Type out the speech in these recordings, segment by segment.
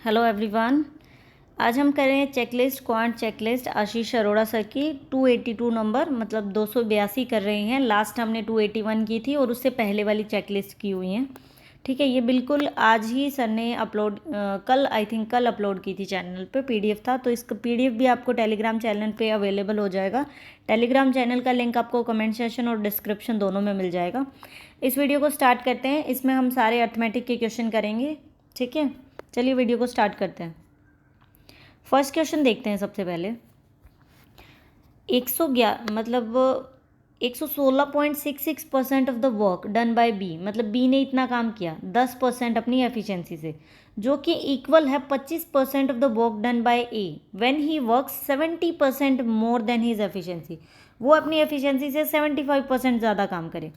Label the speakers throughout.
Speaker 1: Hello everyone. आज हम करें चेकलिस्ट क्वांट चेकलिस्ट आशीष अरोड़ा सर की 282 नंबर मतलब 282 कर रहे हैं। लास्ट हमने 281 की थी और उससे पहले वाली चेकलिस्ट की हुई हैं। ठीक है, ये बिल्कुल आज ही सर ने अपलोड कल आई थिंक कल अपलोड की थी चैनल पे। पीडीएफ था तो इसका पीडीएफ भी आपको टेलीग्राम चैनल पे अवेलेबल हो जाएगा। टेलीग्राम चैनल का लिंक आपको कमेंट सेक्शन और डिस्क्रिप्शन दोनों में मिल जाएगा। इस वीडियो को स्टार्ट करते हैं। इसमें हम सारे अर्थमेटिक के क्वेश्चन करेंगे। ठीक है, चलिए वीडियो को स्टार्ट करते हैं। फर्स्ट क्वेश्चन देखते हैं। सबसे पहले 111 मतलब 116.66% of the work done by b, मतलब बी ने इतना काम किया 10% अपनी एफिशिएंसी से, जो कि इक्वल है 25% of the work done bye A when he works 70% more than his efficiency. वो अपनी एफिशिएंसी से 75% ज़्यादा काम करे।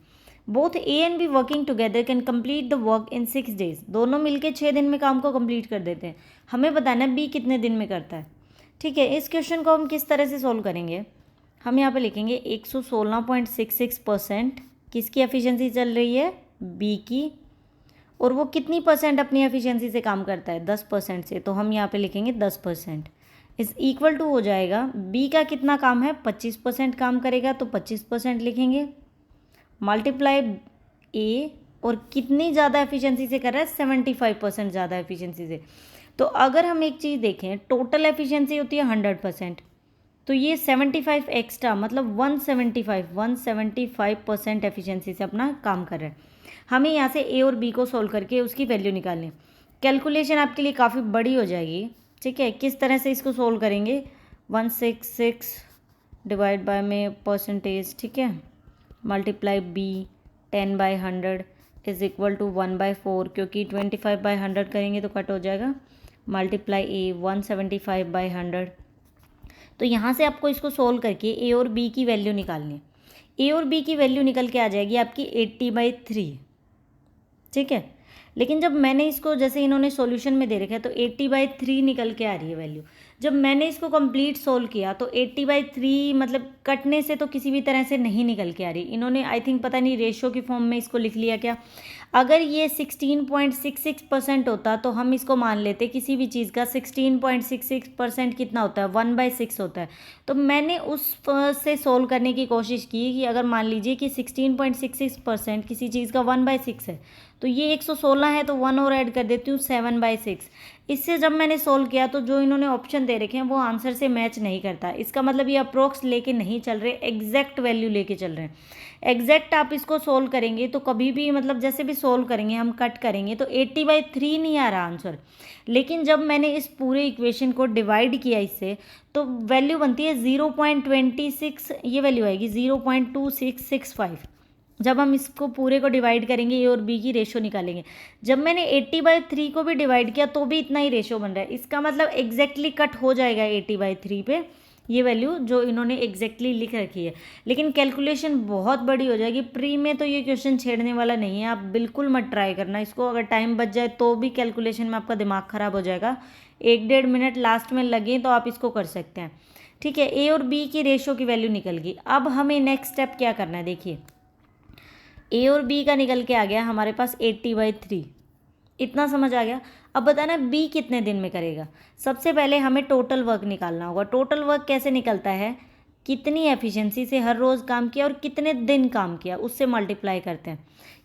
Speaker 1: Both A and be working together can complete the work in 6 days। दोनों मिलके 6 दिन में काम को कंप्लीट कर देते हैं। हमें बताना है बी कितने दिन में करता है। ठीक है, इस क्वेश्चन को हम किस तरह से सोल्व करेंगे। हम यहाँ पे लिखेंगे 116.66% किसकी एफिशिएंसी चल रही है, बी की, और वो कितनी परसेंट अपनी एफिशिएंसी से काम करता है, 10% से। तो हम यहाँ पे लिखेंगे 10%। इस इक्वल टू हो जाएगा बी का कितना काम है, 25% काम करेगा तो 25% लिखेंगे, मल्टीप्लाई ए, और कितनी ज़्यादा एफिशिएंसी से कर रहा है, 75% ज़्यादा एफिशिएंसी से। तो अगर हम एक चीज़ देखें, टोटल एफिशिएंसी होती है 100%, तो ये 75 एक्स्ट्रा मतलब 175% एफिशिएंसी से अपना काम कर रहा है। हमें यहाँ से ए और बी को सोल्व करके उसकी वैल्यू निकालनी। कैलकुलेशन आपके लिए काफ़ी बड़ी हो जाएगी। ठीक है, किस तरह से इसको सोल्व करेंगे, 166 डिवाइड बाय में परसेंटेज, ठीक है, multiply b 10/100 is equal to 1/4, क्योंकि 25/100 करेंगे तो कट हो जाएगा, मल्टीप्लाई ए 175/100। तो यहाँ से आपको इसको सोल्व करके ए और बी की वैल्यू निकालनी है। ए और बी की वैल्यू निकल के आ जाएगी आपकी 80/3। ठीक है, लेकिन जब मैंने इसको, जैसे इन्होंने सॉल्यूशन में दे रखा है, तो 80/3 निकल के आ रही है वैल्यू। जब मैंने इसको कंप्लीट सोल्व किया तो 80/3 मतलब कटने से तो किसी भी तरह से नहीं निकल के आ रही। इन्होंने आई थिंक पता नहीं रेशियो की फॉर्म में इसको लिख लिया क्या। अगर ये 16.66% होता तो हम इसको मान लेते किसी भी चीज़ का 16.66% कितना होता है, 1/6 होता है। तो मैंने उस से सोल्व करने की कोशिश की कि अगर मान लीजिए कि 16.66% किसी चीज़ का 1/6 है, तो ये 116 है तो 1 और ऐड कर देती हूँ, 7/6। इससे जब मैंने सोल्व किया तो जो इन्होंने ऑप्शन दे रखे हैं वो आंसर से मैच नहीं करता। इसका मतलब ये अप्रोक्स लेके नहीं चल रहे, एग्जैक्ट वैल्यू लेके चल रहे हैं। एग्जैक्ट आप इसको सोल्व करेंगे तो कभी भी मतलब जैसे भी सोल्व करेंगे हम कट करेंगे तो 80/3 नहीं आ रहा आंसर। लेकिन जब मैंने इस पूरे इक्वेशन को डिवाइड किया इससे, तो वैल्यू बनती है 0.26, ये वैल्यू आएगी 0.2665। जब हम इसको पूरे को डिवाइड करेंगे, ए और बी की रेशो निकालेंगे। जब मैंने 80/3 को भी डिवाइड किया तो भी इतना ही रेशो बन रहा है। इसका मतलब एग्जैक्टली कट हो जाएगा 80/3 पे ये वैल्यू जो इन्होंने एग्जैक्टली लिख रखी है। लेकिन कैलकुलेशन बहुत बड़ी हो जाएगी। प्री में तो ये क्वेश्चन छेड़ने वाला नहीं है, आप बिल्कुल मत ट्राई करना इसको। अगर टाइम बच जाए तो भी कैलकुलेशन में आपका दिमाग ख़राब हो जाएगा। 1-1.5 मिनट लास्ट में लगे तो आप इसको कर सकते हैं। ठीक है, ए और बी की रेशो की वैल्यू निकल गई। अब हमें नेक्स्ट स्टेप क्या करना है, देखिए ए और बी का निकल के आ गया हमारे पास 80/3, इतना समझ आ गया। अब बताना बी कितने दिन में करेगा। सबसे पहले हमें टोटल वर्क निकालना होगा। टोटल वर्क कैसे निकलता है, कितनी एफिशिएंसी से हर रोज़ काम किया और कितने दिन काम किया उससे मल्टीप्लाई करते हैं।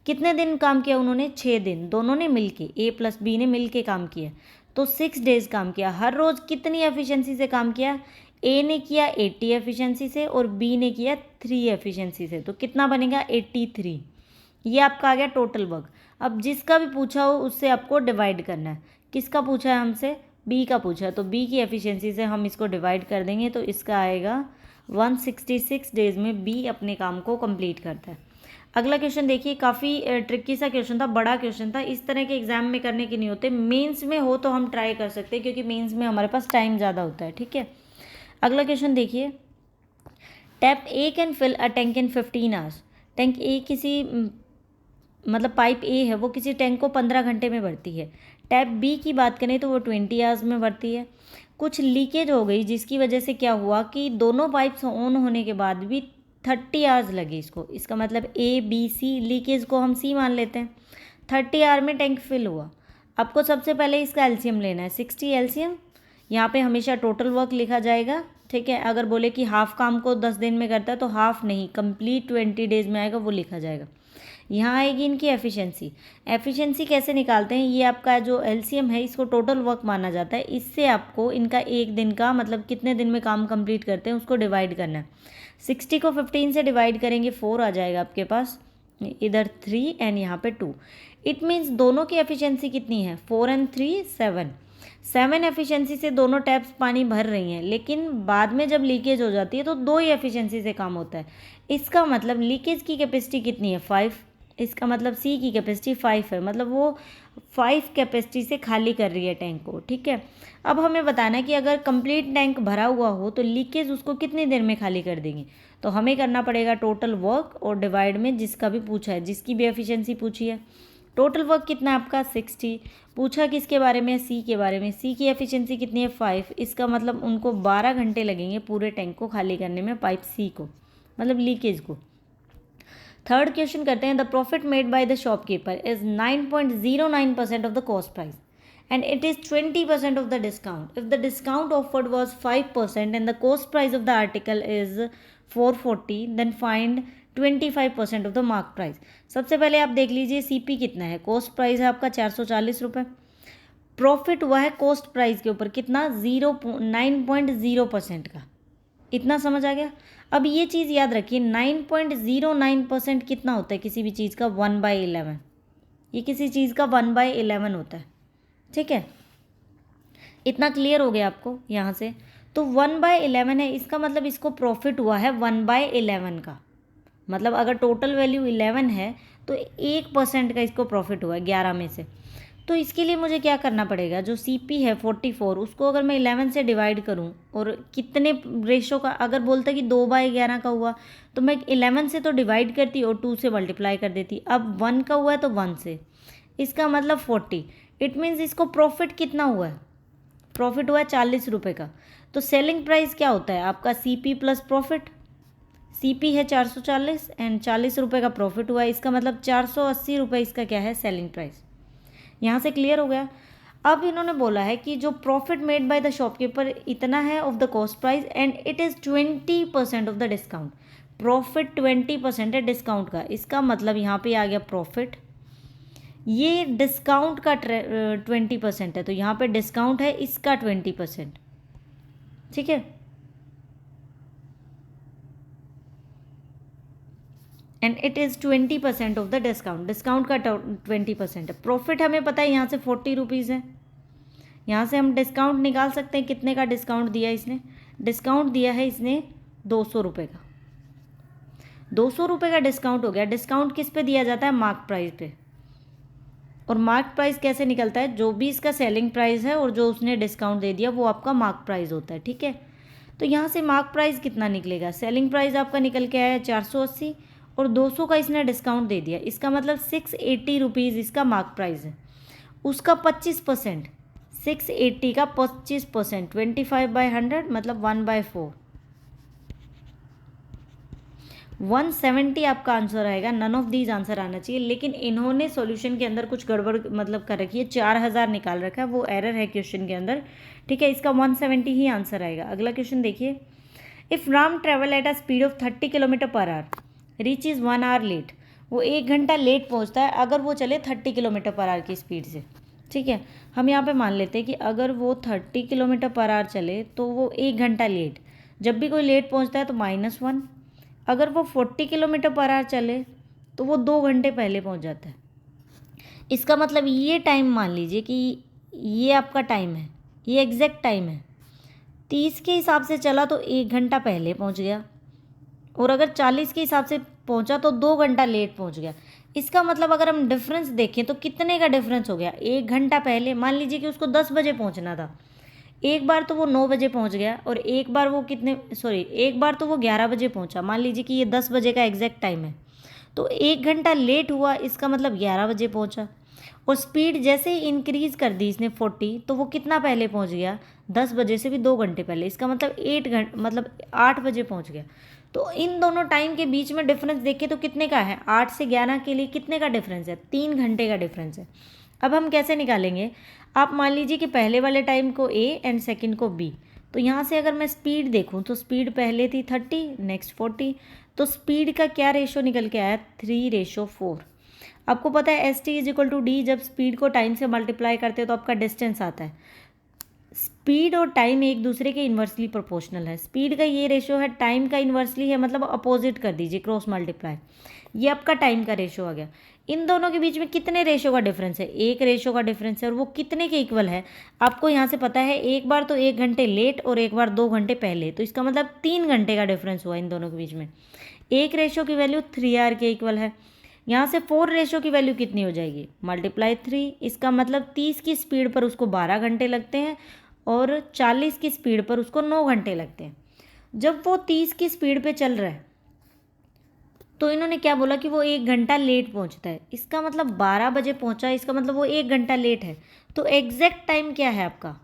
Speaker 1: कितने दिन काम किया उन्होंने, 6 दिन, दोनों ने मिलके, ए प्लस बी ने मिलके काम किया, तो 6 days काम किया। हर रोज़ कितनी एफिशिएंसी से काम किया, ए ने किया 80 एफिशिएंसी से और बी ने किया 3 एफिशिएंसी से, तो कितना बनेगा 83। ये आपका आ गया टोटल वर्क। अब जिसका भी पूछा हो उससे आपको डिवाइड करना है। किसका पूछा है हमसे, बी का पूछा है, तो बी की एफिशिएंसी से हम इसको डिवाइड कर देंगे तो इसका आएगा 166 डेज में बी अपने काम को कंप्लीट करता है। अगला क्वेश्चन देखिए, काफ़ी ट्रिकी सा क्वेश्चन था, बड़ा क्वेश्चन था। इस तरह के एग्जाम में करने के नहीं होते, मेंस में हो तो हम ट्राई कर सकते हैं क्योंकि मेंस में हमारे पास टाइम ज़्यादा होता है। ठीक है, अगला क्वेश्चन देखिए, tap A can fill a tank in 15 hours। Tank A किसी मतलब पाइप ए है वो किसी टैंक को 15 घंटे में भरती है। टैप बी की बात करें तो वो 20 आवर्स में भरती है। कुछ लीकेज हो गई जिसकी वजह से क्या हुआ कि दोनों पाइप्स ऑन होने के बाद भी 30 आवर्स लगे इसको। इसका मतलब ए बी सी, लीकेज को हम सी मान लेते हैं। 30 आवर में टैंक फिल हुआ। आपको सबसे पहले इसका एलसीएम लेना है 60 एलसीएम। यहाँ पे हमेशा टोटल वर्क लिखा जाएगा, ठीक है। अगर बोले कि हाफ काम को 10 दिन में करता है तो हाफ नहीं, कंप्लीट 20 डेज में आएगा, वो लिखा जाएगा। यहाँ आएगी इनकी एफिशिएंसी। एफिशिएंसी कैसे निकालते हैं, ये आपका जो एलसीएम है इसको टोटल वर्क माना जाता है, इससे आपको इनका एक दिन का मतलब कितने दिन में काम कंप्लीट करते हैं उसको डिवाइड करना है। 60 को 15 से डिवाइड करेंगे 4 आ जाएगा आपके पास, इधर 3 एंड यहाँ पे 2। इट मीन्स दोनों की एफिशिएंसी कितनी है, 4 एंड 3 7 एफिशिएंसी से दोनों टैप्स पानी भर रही हैं, लेकिन बाद में जब लीकेज हो जाती है तो 2 ही एफिशिएंसी से काम होता है। इसका मतलब लीकेज की कैपेसिटी कितनी है, 5। इसका मतलब सी की कैपेसिटी 5 है, मतलब वो 5 कैपेसिटी से खाली कर रही है टैंक को, ठीक है। अब हमें बताना है कि अगर कंप्लीट टैंक भरा हुआ हो तो लीकेज उसको कितनी देर में खाली कर देंगे। तो हमें करना पड़ेगा टोटल वर्क और डिवाइड में जिसका भी पूछा है, जिसकी भी एफिशिएंसी पूछी है। टोटल वर्क कितना है आपका 60, पूछा किसके बारे में, सी के बारे में। सी की एफिशिएंसी कितनी है 5, इसका मतलब उनको 12 घंटे लगेंगे पूरे टैंक को खाली करने में, पाइप सी को, मतलब लीकेज को। थर्ड क्वेश्चन करते हैं, the profit made by the shopkeeper is 9.09% of the cost price and it is 20% of the discount. If the discount offered was 5% and the cost price of the article is 440, then find 25% of the mark price. सबसे पहले आप देख लीजिए CP कितना है, cost price है आपका 440 रुपये, प्रॉफिट हुआ है कॉस्ट प्राइस के ऊपर कितना 9.0% का, इतना समझ आ गया। अब ये चीज़ याद रखिए 9.09% कितना होता है किसी भी चीज़ का, 1/11, ये किसी चीज़ का 1/11 होता है, ठीक है। इतना क्लियर हो गया आपको यहाँ से। तो 1/11 है, इसका मतलब इसको प्रॉफिट हुआ है 1/11 का, मतलब अगर टोटल वैल्यू 11 है तो 1% का इसको प्रॉफिट हुआ है 11 में से। तो इसके लिए मुझे क्या करना पड़ेगा, जो सीपी है 44 उसको अगर मैं 11 से डिवाइड करूं और कितने रेशो का, अगर बोलता कि 2/11 का हुआ तो मैं 11 से तो डिवाइड करती और 2 से मल्टीप्लाई कर देती। अब 1 का हुआ है तो 1 से, इसका मतलब 40। इट मीन्स इसको प्रॉफिट कितना हुआ है, प्रॉफिट हुआ है 40 रुपये का। तो सेलिंग प्राइस क्या होता है आपका, सीपी प्लस प्रॉफिट। सीपी है 440 एंड 40 रुपये का प्रॉफिट हुआ है, इसका मतलब 480 रुपये इसका क्या है, सेलिंग प्राइस। यहाँ से क्लियर हो गया। अब इन्होंने बोला है कि जो profit made by the shopkeeper इतना है of the cost price and it is 20% of the discount. Profit 20% है डिस्काउंट का, इसका मतलब यहाँ पे आ गया प्रॉफिट, ये डिस्काउंट का 20% है, तो यहाँ पे डिस्काउंट है इसका 20%, ठीक है। And it is 20% of the discount, discount का 20% है। प्रॉफिट हमें पता है यहाँ से 40 रुपीज़ है, यहाँ से हम डिस्काउंट निकाल सकते हैं, कितने का डिस्काउंट दिया इसने, डिस्काउंट दिया है इसने 200 रुपये का, 200 रुपये का डिस्काउंट हो गया। डिस्काउंट किस पे दिया जाता है, मार्क प्राइस पे। और मार्क प्राइस कैसे निकलता है, जो भी इसका सेलिंग प्राइस है और जो उसने डिस्काउंट दे दिया वो आपका मार्क प्राइस होता है, ठीक है। तो यहाँ से मार्क प्राइस कितना निकलेगा, सेलिंग प्राइस आपका निकल के आया 480 और 200 का इसने डिस्काउंट दे दिया, इसका मतलब 680 रुपीज़ इसका मार्क प्राइस है। उसका 25%, 680 का 25%, 25/100 मतलब 1/4, 170 आपका आंसर आएगा। नन ऑफ दीज आंसर आना चाहिए, लेकिन इन्होंने सॉल्यूशन के अंदर कुछ गड़बड़ मतलब कर रखी है, 4000 निकाल रखा है, वो एरर है क्वेश्चन के अंदर, ठीक है। इसका 170 ही आंसर आएगा। अगला क्वेश्चन देखिए, if Ram travel at a speed of 30 km/h reach is 1 hour late, वो 1 घंटा लेट पहुँचता है अगर वो चले 30 km/h की स्पीड से, ठीक है। हम यहाँ पे मान लेते हैं कि अगर वो 30 km/h चले तो वो 1 घंटा लेट, जब भी कोई लेट पहुँचता है तो -1, अगर वो 40 km/h चले तो वो 2 घंटे पहले पहुँच जाता है। इसका मतलब ये टाइम मान लीजिए कि ये आपका टाइम है, ये एग्जैक्ट टाइम है। 30 के हिसाब से चला तो 1 घंटा पहले पहुँच गया, और अगर 40 के हिसाब से पहुँचा तो 2 घंटा लेट पहुँच गया। इसका मतलब अगर हम डिफरेंस देखें तो कितने का डिफरेंस हो गया, 1 घंटा पहले। मान लीजिए कि उसको 10 बजे पहुँचना था, एक बार तो वो 9 बजे पहुंच गया और एक बार वो एक बार तो वो 11 बजे पहुंचा। मान लीजिए कि ये 10 बजे का एग्जैक्ट टाइम है, तो 1 घंटा लेट हुआ, इसका मतलब 11 बजे पहुंचा। और स्पीड जैसे ही इंक्रीज़ कर दी इसने 40, तो वो कितना पहले पहुंच गया, 10 बजे से भी 2 घंटे पहले, इसका मतलब 8 बजे पहुंच गया। तो इन दोनों टाइम के बीच में डिफरेंस देखें तो कितने का है, 8 से 11 के लिए कितने का डिफरेंस है, 3 घंटे का डिफरेंस है। अब हम कैसे निकालेंगे, आप मान लीजिए कि पहले वाले टाइम को ए एंड सेकंड को बी, तो यहाँ से अगर मैं स्पीड देखूँ तो स्पीड पहले थी 30, नेक्स्ट 40, तो स्पीड का क्या रेशो निकल के आया 3:4। आपको पता है s T is equal to d, जब स्पीड को टाइम से मल्टीप्लाई करते हैं तो आपका डिस्टेंस आता है। स्पीड और टाइम एक दूसरे के इन्वर्सली प्रोपोर्शनल है। स्पीड का ये रेशो है, टाइम का इन्वर्सली है, मतलब अपोजिट कर दीजिए, क्रॉस मल्टीप्लाई। ये आपका टाइम का रेशो आ गया। इन दोनों के बीच में कितने रेशो का डिफरेंस है, एक रेशो का डिफरेंस है, और वो कितने के इक्वल है आपको यहाँ से पता है। एक बार तो 1 घंटे लेट और एक बार 2 घंटे पहले, तो इसका मतलब 3 घंटे का डिफरेंस हुआ इन दोनों के बीच में। एक रेशो की वैल्यू 3R के इक्वल है। यहाँ से 4 रेशो की वैल्यू कितनी हो जाएगी, मल्टीप्लाई 3, इसका मतलब 30 की स्पीड पर उसको 12 घंटे लगते हैं और 40 की स्पीड पर उसको 9 घंटे लगते हैं। जब वो 30 की स्पीड पे चल रहा है तो इन्होंने क्या बोला कि वो 1 घंटा लेट पहुंचता है, इसका मतलब 12 बजे पहुंचा, इसका मतलब वो 1 घंटा लेट है। तो एग्जैक्ट टाइम क्या है आपका,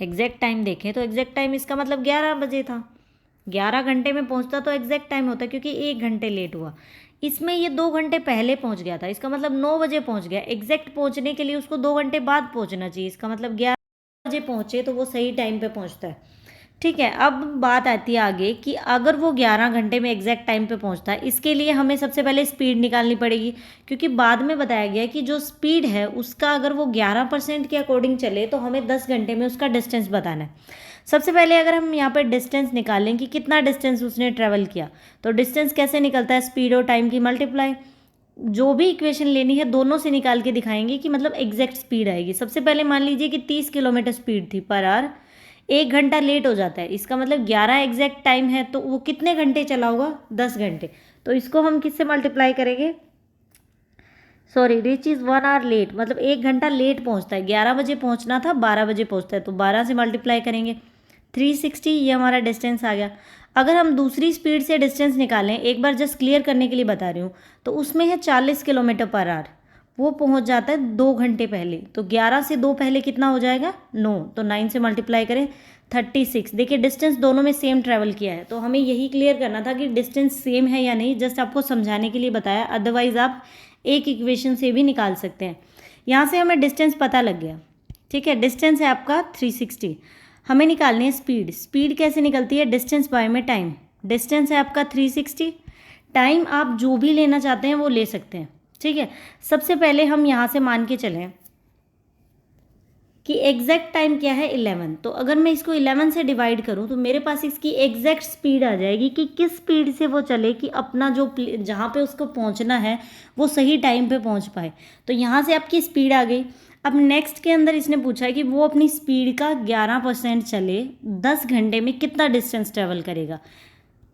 Speaker 1: एग्जैक्ट टाइम देखें तो एग्जैक्ट टाइम इसका मतलब 11 बजे था। 11 घंटे में पहुंचता तो एग्जैक्ट टाइम होता, क्योंकि 1 घंटे लेट हुआ। इसमें ये 2 घंटे पहले पहुंच गया था, इसका मतलब 9 बजे पहुंच गया। एग्जैक्ट पहुंचने के लिए उसको 2 घंटे बाद पहुंचना चाहिए, इसका मतलब 11 बजे पहुंचे तो वो सही टाइम पे पहुंचता है। ठीक है, अब बात आती है आगे कि अगर वो 11 घंटे में एग्जैक्ट टाइम पे पहुंचता है, इसके लिए हमें सबसे पहले स्पीड निकालनी पड़ेगी, क्योंकि बाद में बताया गया कि जो स्पीड है उसका अगर वो 11% के अकॉर्डिंग चले तो हमें 10 घंटे में उसका डिस्टेंस बताना है। सबसे पहले अगर हम यहाँ पर डिस्टेंस निकालें कि कितना डिस्टेंस उसने ट्रेवल किया, तो डिस्टेंस कैसे निकलता है, स्पीड और टाइम की मल्टीप्लाई। जो भी इक्वेशन लेनी है दोनों से निकाल के दिखाएंगे कि मतलब एग्जैक्ट स्पीड आएगी। सबसे पहले मान लीजिए कि 30 किलोमीटर स्पीड थी पर आवर, 1 घंटा लेट हो जाता है, इसका मतलब 11 एग्जैक्ट टाइम है, तो वो कितने घंटे चला होगा, 10 घंटे। तो इसको हम किससे मल्टीप्लाई करेंगे, sorry, reach is 1 hour late, मतलब 1 घंटा लेट पहुंचता है। 11 बजे पहुंचना था, 12 बजे पहुंचता है, तो 12 से मल्टीप्लाई करेंगे 360, ये हमारा डिस्टेंस आ गया। अगर हम दूसरी स्पीड से डिस्टेंस निकालें, एक बार जस्ट क्लियर करने के लिए बता रही हूँ, तो उसमें है 40 किलोमीटर पर आवर, वो पहुंच जाता है 2 घंटे पहले। तो 11 से 2 पहले कितना हो जाएगा, 9, तो 9 से मल्टीप्लाई करें 36। देखिए डिस्टेंस दोनों में सेम ट्रैवल किया है, तो हमें यही क्लियर करना था कि डिस्टेंस सेम है या नहीं, जस्ट आपको समझाने के लिए बताया, अदरवाइज आप एक इक्वेशन से भी निकाल सकते हैं। यहाँ से हमें डिस्टेंस पता लग गया। ठीक है, डिस्टेंस है आपका 360। हमें निकालनी है स्पीड। स्पीड कैसे निकलती है, डिस्टेंस बाय में टाइम। डिस्टेंस है आपका 360, टाइम आप जो भी लेना चाहते हैं वो ले सकते हैं। ठीक है, सबसे पहले हम यहाँ से मान के चलें कि एग्जैक्ट टाइम क्या है 11, तो अगर मैं इसको 11 से डिवाइड करूँ तो मेरे पास इसकी एग्जैक्ट स्पीड आ जाएगी कि किस स्पीड से वो चले कि अपना जो जहाँ पे उसको पहुँचना है वो सही टाइम पे पहुँच पाए। तो यहाँ से आपकी स्पीड आ गई। अब नेक्स्ट के अंदर इसने पूछा है कि वो अपनी स्पीड का 11% चले 10 घंटे में कितना डिस्टेंस ट्रेवल करेगा।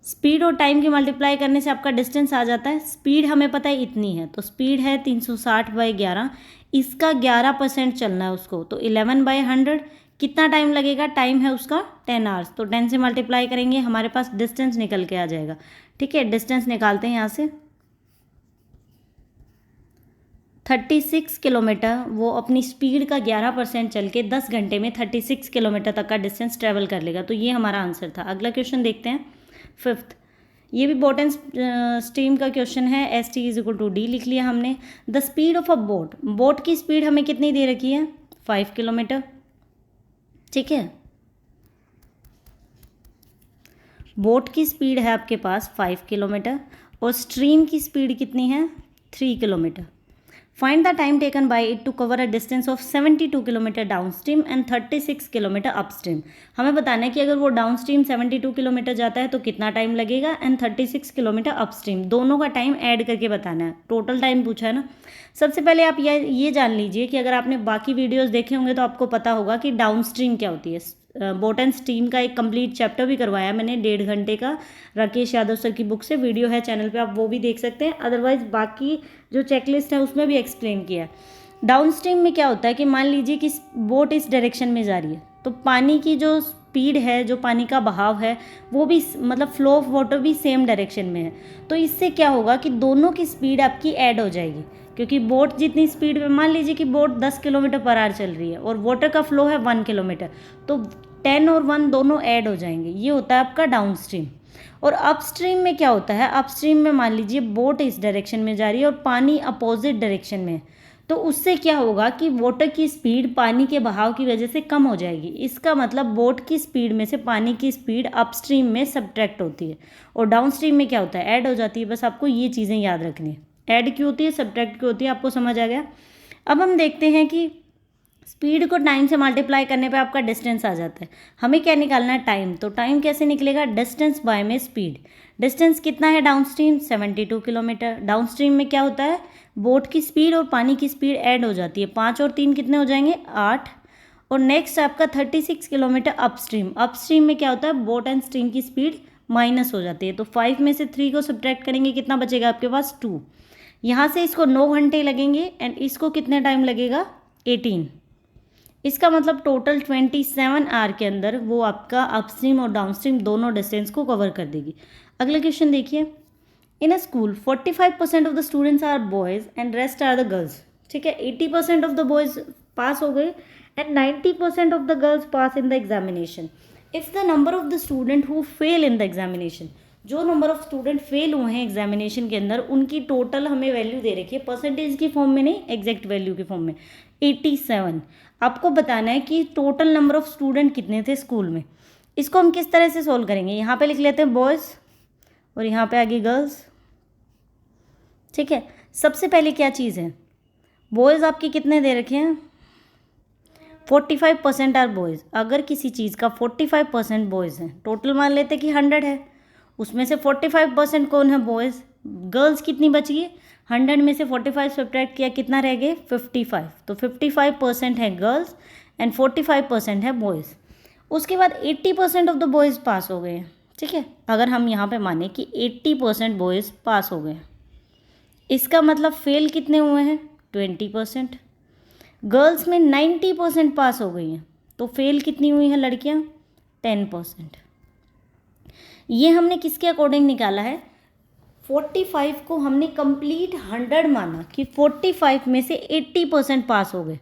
Speaker 1: स्पीड और टाइम की मल्टीप्लाई करने से आपका डिस्टेंस आ जाता है। स्पीड हमें पता है इतनी है, तो स्पीड है 360/11, इसका 11% चलना है उसको, तो 11/100 कितना टाइम लगेगा, टाइम है उसका 10 आवर्स, तो 10 से मल्टीप्लाई करेंगे हमारे पास डिस्टेंस निकल के आ जाएगा। ठीक है, डिस्टेंस निकालते हैं यहाँ से 36 किलोमीटर, वो अपनी स्पीड का 11% चल के 10 घंटे में 36 किलोमीटर तक का डिस्टेंस ट्रेवल कर लेगा। तो ये हमारा आंसर था। अगला क्वेश्चन देखते हैं, 5th। ये भी बोट एंड स्ट्रीम का क्वेश्चन है। S T is equal to d लिख लिया हमने। The speed of a boat, boat की स्पीड हमें कितनी दे रखी है, 5 किलोमीटर। ठीक है, बोट की स्पीड है आपके पास 5 किलोमीटर और स्ट्रीम की स्पीड कितनी है, 3 kilometre. Find the time taken by it to cover a distance of 72 kilometre down stream and 36 kilometre up stream. हमें बताना है कि अगर वो डाउन स्ट्रीम 72 किलोमीटर जाता है तो कितना टाइम लगेगा, एंड 36 किलोमीटर अप स्ट्रीम, दोनों का टाइम ऐड करके बताना है। टोटल टाइम पूछा है ना। सबसे पहले आप ये जान लीजिए कि अगर आपने बाकी वीडियोज़ देखे होंगे तो आपको पता होगा कि डाउन स्ट्रीम क्या होती है। बोट एंड स्ट्रीम का एक कंप्लीट चैप्टर भी करवाया मैंने 1.5 घंटे का, राकेश यादव सर की बुक से, वीडियो है चैनल पे, आप वो भी देख सकते हैं। अदरवाइज बाकी जो चेकलिस्ट है उसमें भी एक्सप्लेन किया है। डाउन स्ट्रीम में क्या होता है कि मान लीजिए कि बोट इस डायरेक्शन में जा रही है, तो पानी की जो स्पीड है, जो पानी का बहाव है, वो भी मतलब फ्लो ऑफ वाटर भी सेम डायरेक्शन में है। तो इससे क्या होगा कि दोनों की स्पीड आपकी ऐड हो जाएगी, क्योंकि बोट जितनी स्पीड में, मान लीजिए कि बोट 10 किलोमीटर पर आवर चल रही है और वाटर का फ्लो है 1 किलोमीटर, तो 10 और 1 दोनों ऐड हो जाएंगे। ये होता है आपका डाउन स्ट्रीम। और अप स्ट्रीम में क्या होता है, अप स्ट्रीम में मान लीजिए बोट इस डायरेक्शन में जा रही है और पानी अपोजिट डायरेक्शन में है, तो उससे क्या होगा कि वाटर की स्पीड पानी के बहाव की वजह से कम हो जाएगी। इसका मतलब बोट की स्पीड में से पानी की स्पीड अपस्ट्रीम में सब्ट्रैक्ट होती है और डाउनस्ट्रीम में क्या होता है, ऐड हो जाती है। बस आपको ये चीज़ें याद रखनी है, ऐड क्यों होती है, सब्ट्रैक्ट क्यों होती है, आपको समझ आ गया। अब हम देखते हैं कि स्पीड को टाइम से मल्टीप्लाई करने पे आपका डिस्टेंस आ जाता है। हमें क्या निकालना है, टाइम। तो टाइम कैसे निकलेगा, डिस्टेंस बाय में स्पीड। डिस्टेंस कितना है डाउनस्ट्रीम, 72 किलोमीटर। डाउनस्ट्रीम में क्या होता है, बोट की स्पीड और पानी की स्पीड ऐड हो जाती है। 5 और 3 कितने हो जाएंगे, 8। और नेक्स्ट आपका 36 किलोमीटर अपस्ट्रीम। अपस्ट्रीम में क्या होता है, बोट एंड स्ट्रीम की स्पीड माइनस हो जाती है। तो 5 में से 3 को सब्ट्रैक्ट करेंगे, कितना बचेगा आपके पास, 2। यहाँ से इसको 9 घंटे लगेंगे एंड इसको कितने टाइम लगेगा, 18। इसका मतलब टोटल 27 आवर के अंदर वो आपका अपस्ट्रीम और डाउनस्ट्रीम दोनों डिस्टेंस को कवर कर देगी। अगला क्वेश्चन देखिए, in a school 45% of the students are boys and rest are the girls. ठीक है, 80% ऑफ द बॉयज़ पास हो गए and 90% of the girls pass in the examination. If the number of the student who fail in the examination, जो number of student fail हुए हैं examination के अंदर, उनकी टोटल हमें वैल्यू दे रखी है, परसेंटेज की फॉर्म में नहीं, एग्जैक्ट वैल्यू की फॉर्म में, 87। आपको बताना है कि टोटल नंबर ऑफ स्टूडेंट कितने थे स्कूल में। इसको हम किस तरह से सोल्व करेंगे, यहाँ पे लिख लेते हैं बॉयज़ और यहाँ पे आगे गर्ल्स। ठीक है, सबसे पहले क्या चीज़ है, बॉयज़ आपके कितने दे रखे हैं, 45% आर बॉयज़। अगर किसी चीज़ का 45% बॉयज़ हैं, टोटल मान लेते कि 100 है, उसमें से 45% कौन है, बॉयज़। गर्ल्स कितनी बच गई, 100 में से 45 सब्ट्रैक्ट किया, कितना रह गए, 55। तो 55% है गर्ल्स एंड 45% है बॉयज़। उसके बाद 80% ऑफ द बॉयज़ पास हो गए हैं। ठीक है, अगर हम यहाँ पे माने कि 80% बॉयज़ पास हो गए, इसका मतलब फेल कितने हुए हैं, 20%। गर्ल्स में 90% पास हो गई हैं, तो फेल कितनी हुई हैं लड़कियाँ, 10%। ये हमने किसके अकॉर्डिंग निकाला है, 45 को हमने कंप्लीट 100 माना कि 45 में से 80% पास हो गए।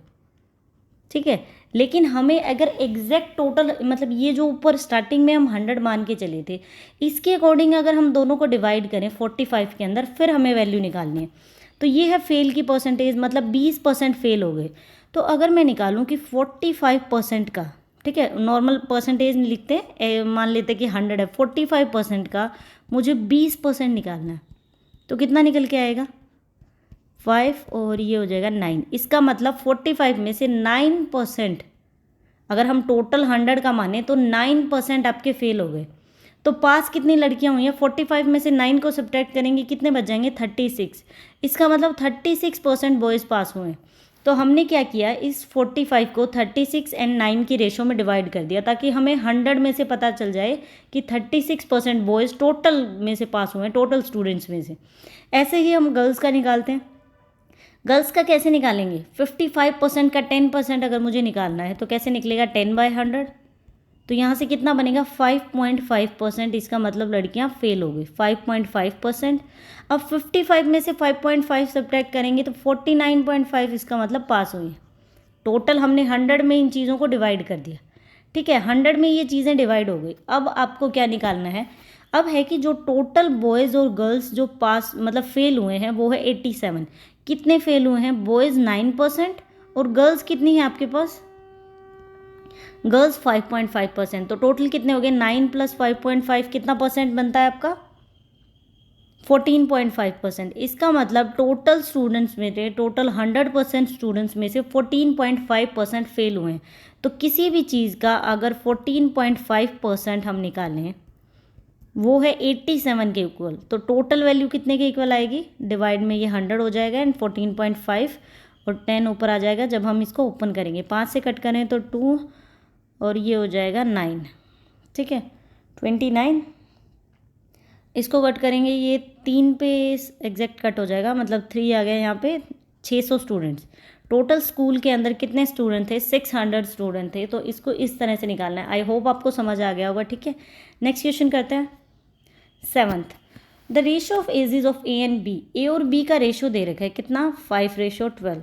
Speaker 1: ठीक है, लेकिन हमें अगर एग्जैक्ट टोटल, मतलब ये जो ऊपर स्टार्टिंग में हम 100 मान के चले थे, इसके अकॉर्डिंग अगर हम दोनों को डिवाइड करें 45 के अंदर, फिर हमें वैल्यू निकालनी है। तो ये है फेल की परसेंटेज, मतलब 20% फेल हो गए। तो अगर मैं निकालूं कि 45% का, ठीक है, नॉर्मल परसेंटेज लिखते हैं, मान लेते हैं कि 100 है, 45% का मुझे 20% निकालना है, तो कितना निकल के आएगा, 5 और ये हो जाएगा 9। इसका मतलब 45 में से 9%, अगर हम टोटल 100 का माने तो 9% आपके फेल हो गए। तो पास कितनी लड़कियां हुई हैं, 45 में से 9 को सब्ट्रैक्ट करेंगे, कितने बच जाएंगे, 36। इसका मतलब 36% बॉयज़ पास हुए हैं। तो हमने क्या किया, इस 45 को 36 एंड 9 की रेशो में डिवाइड कर दिया, ताकि हमें 100 में से पता चल जाए कि 36% बॉयज़ टोटल में से पास हुए हैं, टोटल स्टूडेंट्स में से। ऐसे ही हम गर्ल्स का निकालते हैं। गर्ल्स का कैसे निकालेंगे, 55% का 10% अगर मुझे निकालना है तो कैसे निकलेगा, 10/100। तो यहाँ से कितना बनेगा, 5.5%। इसका मतलब लड़कियाँ फेल हो गई, 5.5%। अब 55 में से 5.5 सब्ट्रैक्ट करेंगे तो 49.5, इसका मतलब पास हुई। टोटल हमने 100 में इन चीज़ों को डिवाइड कर दिया। ठीक है, 100 में ये चीज़ें डिवाइड हो गई। अब आपको क्या निकालना है, अब है कि जो टोटल बॉयज़ और गर्ल्स जो पास मतलब फेल हुए हैं वो है 87। कितने फेल हुए हैं, बॉयज़ 9% और गर्ल्स कितनी है आपके पास, गर्ल्स 5.5%। तो टोटल कितने हो गए, 9 + 5.5 कितना परसेंट बनता है आपका, 14.5%। इसका मतलब टोटल स्टूडेंट्स में से, टोटल 100% स्टूडेंट्स में से 14.5% फेल हुए हैं। तो किसी भी चीज़ का अगर 14.5% हम निकालें, वो है 87 के इक्वल, तो टोटल वैल्यू कितने के इक्वल आएगी, डिवाइड में ये 100 हो जाएगा एंड 14.5 और 10 ऊपर आ जाएगा। जब हम इसको ओपन करेंगे, 5 से कट करें तो 2 और ये हो जाएगा 9। ठीक है, 29। इसको कट करेंगे, ये 3 पे एग्जैक्ट कट हो जाएगा, मतलब 3 आ गया यहाँ पे। 600 स्टूडेंट्स टोटल स्कूल के अंदर कितने स्टूडेंट थे, 600 स्टूडेंट थे। तो इसको इस तरह से निकालना है। आई होप आपको समझ आ गया होगा। ठीक है, नेक्स्ट क्वेश्चन करते हैं। 7th, the ratio of ages of A and B. A और बी का रेशियो दे रखा है कितना, 5:12।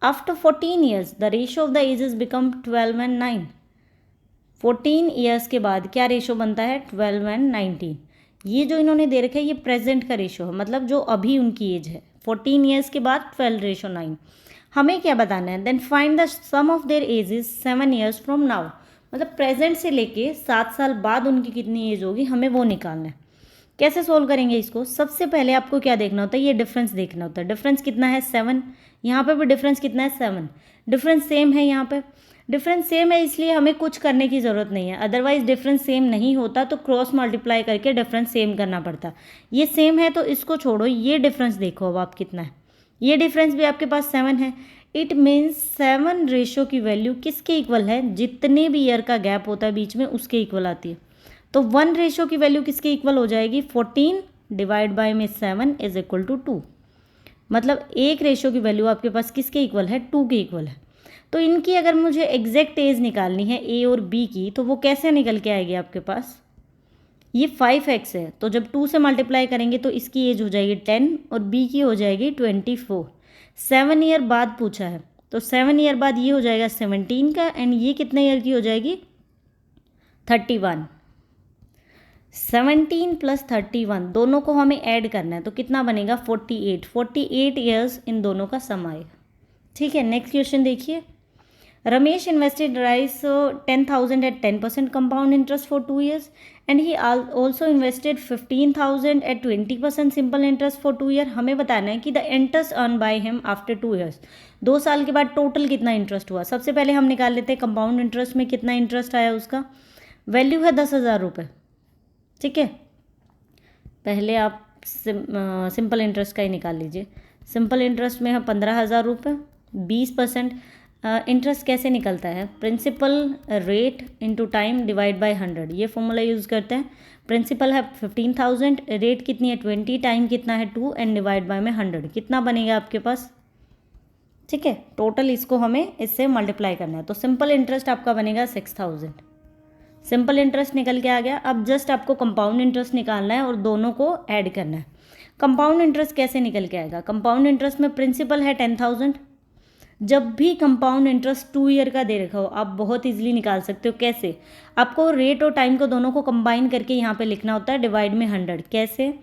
Speaker 1: After 14 years the ratio of the ages become 12 and 9। 14 years के बाद क्या रेशियो बनता है, 12 and 19। ये जो इन्होंने दे रखा है ये प्रेजेंट का रेशियो है, मतलब जो अभी उनकी एज है। 14 ईयर्स के बाद 12:9। हमें क्या बताना है, then find the sum of their ages 7 years from now, मतलब प्रेजेंट से लेके 7 साल बाद उनकी कितनी एज होगी, हमें वो निकालना है। कैसे सोल्व करेंगे इसको, सबसे पहले आपको क्या देखना होता है, ये डिफरेंस देखना होता है। डिफरेंस कितना है 7, यहाँ पे भी डिफरेंस कितना है 7, डिफरेंस सेम है, यहाँ पे डिफरेंस सेम है, इसलिए हमें कुछ करने की ज़रूरत नहीं है। अदरवाइज डिफरेंस सेम नहीं होता तो क्रॉस मल्टीप्लाई करके डिफरेंस सेम करना पड़ता। ये सेम है तो इसको छोड़ो, ये डिफरेंस देखो अब आप कितना है, ये डिफरेंस भी आपके पास 7 है। इट मीन्स 7 रेशो की वैल्यू किसके इक्वल है, जितने भी ईयर का गैप होता है बीच में उसके इक्वल आती है। तो 1 रेशो की वैल्यू किसके इक्वल हो जाएगी, 14 डिवाइड बाय में 7 इज इक्वल टू 2, मतलब 1 रेशो की वैल्यू आपके पास किसके इक्वल है, 2 के इक्वल है। तो इनकी अगर मुझे एग्जैक्ट एज निकालनी है ए और बी की, तो वो कैसे निकल के आएगी आपके पास, ये 5x है तो जब 2 से मल्टीप्लाई करेंगे तो इसकी एज हो जाएगी 10 और बी की हो जाएगी 24। 7 ईयर बाद पूछा है तो 7 ईयर बाद ये हो जाएगा 17 का, एंड ये कितने ईयर की हो जाएगी 31। 17 प्लस 31 दोनों को हमें ऐड करना है तो कितना बनेगा 48। 48 ईयर्स इन दोनों का सम आएगा। ठीक है, नेक्स्ट क्वेश्चन देखिए। Ramesh invested Rs 10,000 at 10% compound interest for 2 years and he also invested 15,000 at 20% simple interest for 2 year। हमें बताना है कि the interest earn by him after 2 years, 2 साल के बाद टोटल कितना इंटरेस्ट हुआ। सबसे पहले हम निकाल लेते हैं कंपाउंड इंटरेस्ट में कितना इंटरेस्ट आया, उसका वैल्यू है 10,000 रुपये। ठीक है, पहले आप सिंपल इंटरेस्ट का ही निकाल लीजिए। सिंपल इंटरेस्ट में है 15,000 रुपये, 20%। इंटरेस्ट कैसे निकलता है, principal rate into time divide by 100, ये फॉर्मूला यूज़ करते हैं। प्रिंसिपल है 15,000, रेट कितनी है 20, टाइम कितना है 2 एंड डिवाइड बाय में 100, कितना बनेगा आपके पास। ठीक है, टोटल इसको हमें इससे मल्टीप्लाई करना है तो सिंपल इंटरेस्ट आपका बनेगा 6,000। सिंपल इंटरेस्ट निकल के आ गया। अब जस्ट आपको कंपाउंड इंटरेस्ट निकालना है और दोनों को ऐड करना है। कंपाउंड इंटरेस्ट कैसे निकल के आएगा, कंपाउंड इंटरेस्ट में प्रिंसिपल है 10,000। जब भी कंपाउंड इंटरेस्ट 2 ईयर का दे रखा हो आप बहुत इजीली निकाल सकते हो। कैसे, आपको रेट और टाइम को दोनों को कंबाइन करके यहाँ पे लिखना होता है डिवाइड में 100। कैसे,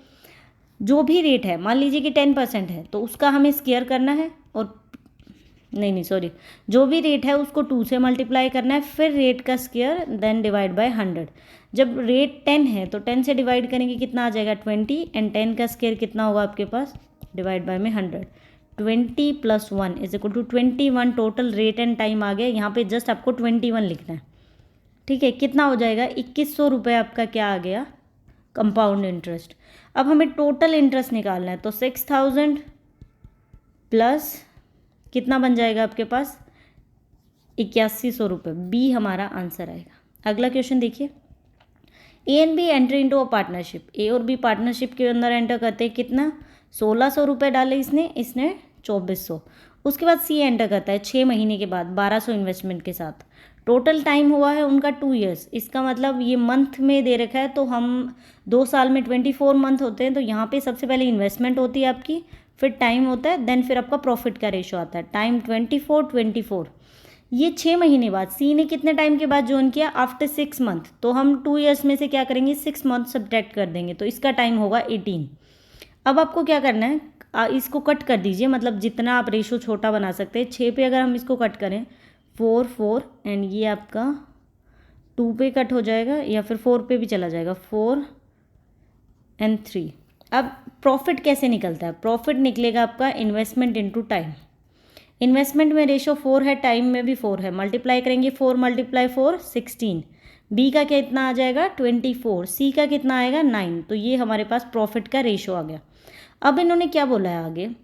Speaker 1: जो भी रेट है, मान लीजिए कि 10% है तो उसका हमें स्क्वायर करना है, और नहीं सॉरी, जो भी रेट है उसको 2 से मल्टीप्लाई करना है, फिर रेट का स्क्वायर देन डिवाइड बाय 100। जब रेट 10 है तो 10 से डिवाइड करेंगे कितना आ जाएगा 20, एंड 10 का स्क्वायर कितना होगा आपके पास डिवाइड बाय में 100। 20 plus 1 is equal to 21। Total rate and time आ गया, यहाँ पे जस्ट आपको 21 लिखना है। ठीक है, कितना हो जाएगा 2100 रुपये आपका क्या आ गया कंपाउंड इंटरेस्ट। अब हमें टोटल इंटरेस्ट निकालना है तो 6,000 प्लस कितना बन जाएगा आपके पास 8100 रुपये, बी हमारा आंसर आएगा। अगला क्वेश्चन देखिए। A and B enter into a partnership, A और बी पार्टनरशिप के अंदर एंटर करते हैं, कितना 1,600 रुपये डाले इसने 2,400। उसके बाद सी एंटर करता है 6 महीने के बाद 1,200 इन्वेस्टमेंट के साथ। टोटल टाइम हुआ है उनका 2 ईयर्स, इसका मतलब ये मंथ में दे रखा है तो हम 2 साल में 24 मंथ होते हैं, तो यहाँ पे सबसे पहले इन्वेस्टमेंट होती है आपकी, फिर टाइम होता है, देन फिर आपका प्रॉफिट का रेशो आता है। टाइम 24। ये 6 महीने बाद सी ने कितने टाइम के बाद ज्वाइन किया, आफ्टर 6 मंथ, तो हम 2 ईयर्स में से क्या करेंगे 6 मंथ सब्ट्रैक्ट कर देंगे तो इसका टाइम होगा 18। अब आपको क्या करना है, इसको कट कर दीजिए, मतलब जितना आप रेशो छोटा बना सकते हैं। 6 पे अगर हम इसको कट करें 4 एंड ये आपका 2 पे कट हो जाएगा या फिर 4 पे भी चला जाएगा, 4 एंड 3। अब प्रॉफिट कैसे निकलता है, प्रॉफिट निकलेगा आपका इन्वेस्टमेंट इनटू टाइम। इन्वेस्टमेंट में रेशो 4 है, टाइम में भी 4 है, मल्टीप्लाई करेंगे 4 × 4 16। बी का कितना आ जाएगा 24, सी का कितना आएगा 9। तो ये हमारे पास प्रॉफिट का रेशो आ गया। अब इन्होंने क्या बोला है,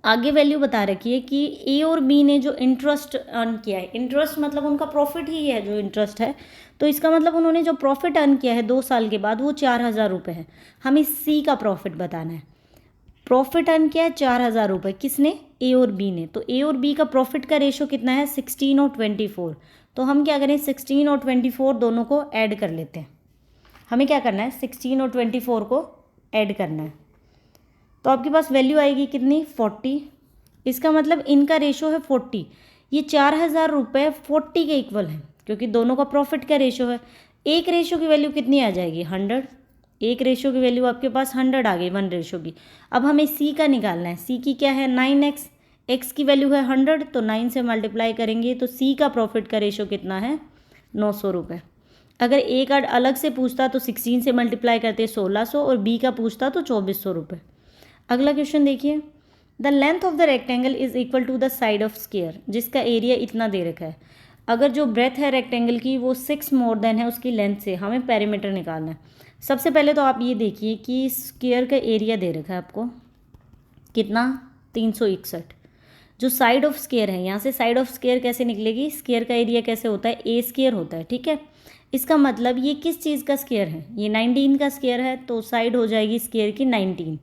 Speaker 1: आगे वैल्यू बता रखी है कि ए और बी ने जो इंटरेस्ट अर्न किया है, इंटरेस्ट मतलब उनका प्रॉफिट ही है जो इंटरेस्ट है, तो इसका मतलब उन्होंने जो प्रॉफिट अर्न किया है 2 साल के बाद वो 4,000 रुपये है। हमें सी का प्रॉफिट बताना है। प्रॉफिट अर्न किया है 4,000 रुपये, किसने, ए और बी ने। तो ए और बी का प्रॉफिट का रेशो कितना है 16 और 24। तो हम क्या करें 16 और 24 दोनों को ऐड कर लेते हैं। हमें क्या करना है 16 और 24 को ऐड करना है, तो आपके पास वैल्यू आएगी कितनी 40। इसका मतलब इनका रेशो है 40। ये 4,000 रुपये 40 के इक्वल है क्योंकि दोनों का प्रॉफिट का रेशो है। एक रेशो की वैल्यू कितनी आ जाएगी 100। एक रेशो की वैल्यू आपके पास 100 आ गई 1 रेशो की। अब हमें सी का निकालना है, सी की क्या है 9x। एक्स की वैल्यू है 100, तो 9 से मल्टीप्लाई करेंगे तो सी का प्रॉफिट का रेशो कितना है, 900 रुपये। अगर ए कार्ड अलग से पूछता तो 16 से मल्टीप्लाई करते 1600, और बी का पूछता तो 2400 रुपये। अगला क्वेश्चन देखिए, the length of the rectangle is equal to the side of square, जिसका एरिया इतना दे रखा है। अगर जो ब्रेथ है रेक्टेंगल की वो 6 मोर देन है उसकी लेंथ से, हमें पेरीमीटर निकालना है। सबसे पहले तो आप ये देखिए कि स्क्वायर का एरिया दे रखा है आपको कितना, 361। जो साइड ऑफ स्क्वायर है, यहाँ से साइड ऑफ स्क्वायर कैसे निकलेगी, स्क्वायर का एरिया कैसे होता है, ए स्क्वायर होता है, ठीक है। इसका मतलब ये किस चीज़ का स्क्वायर है, ये 19 का स्क्वायर है, तो साइड हो जाएगी स्क्वायर की 19।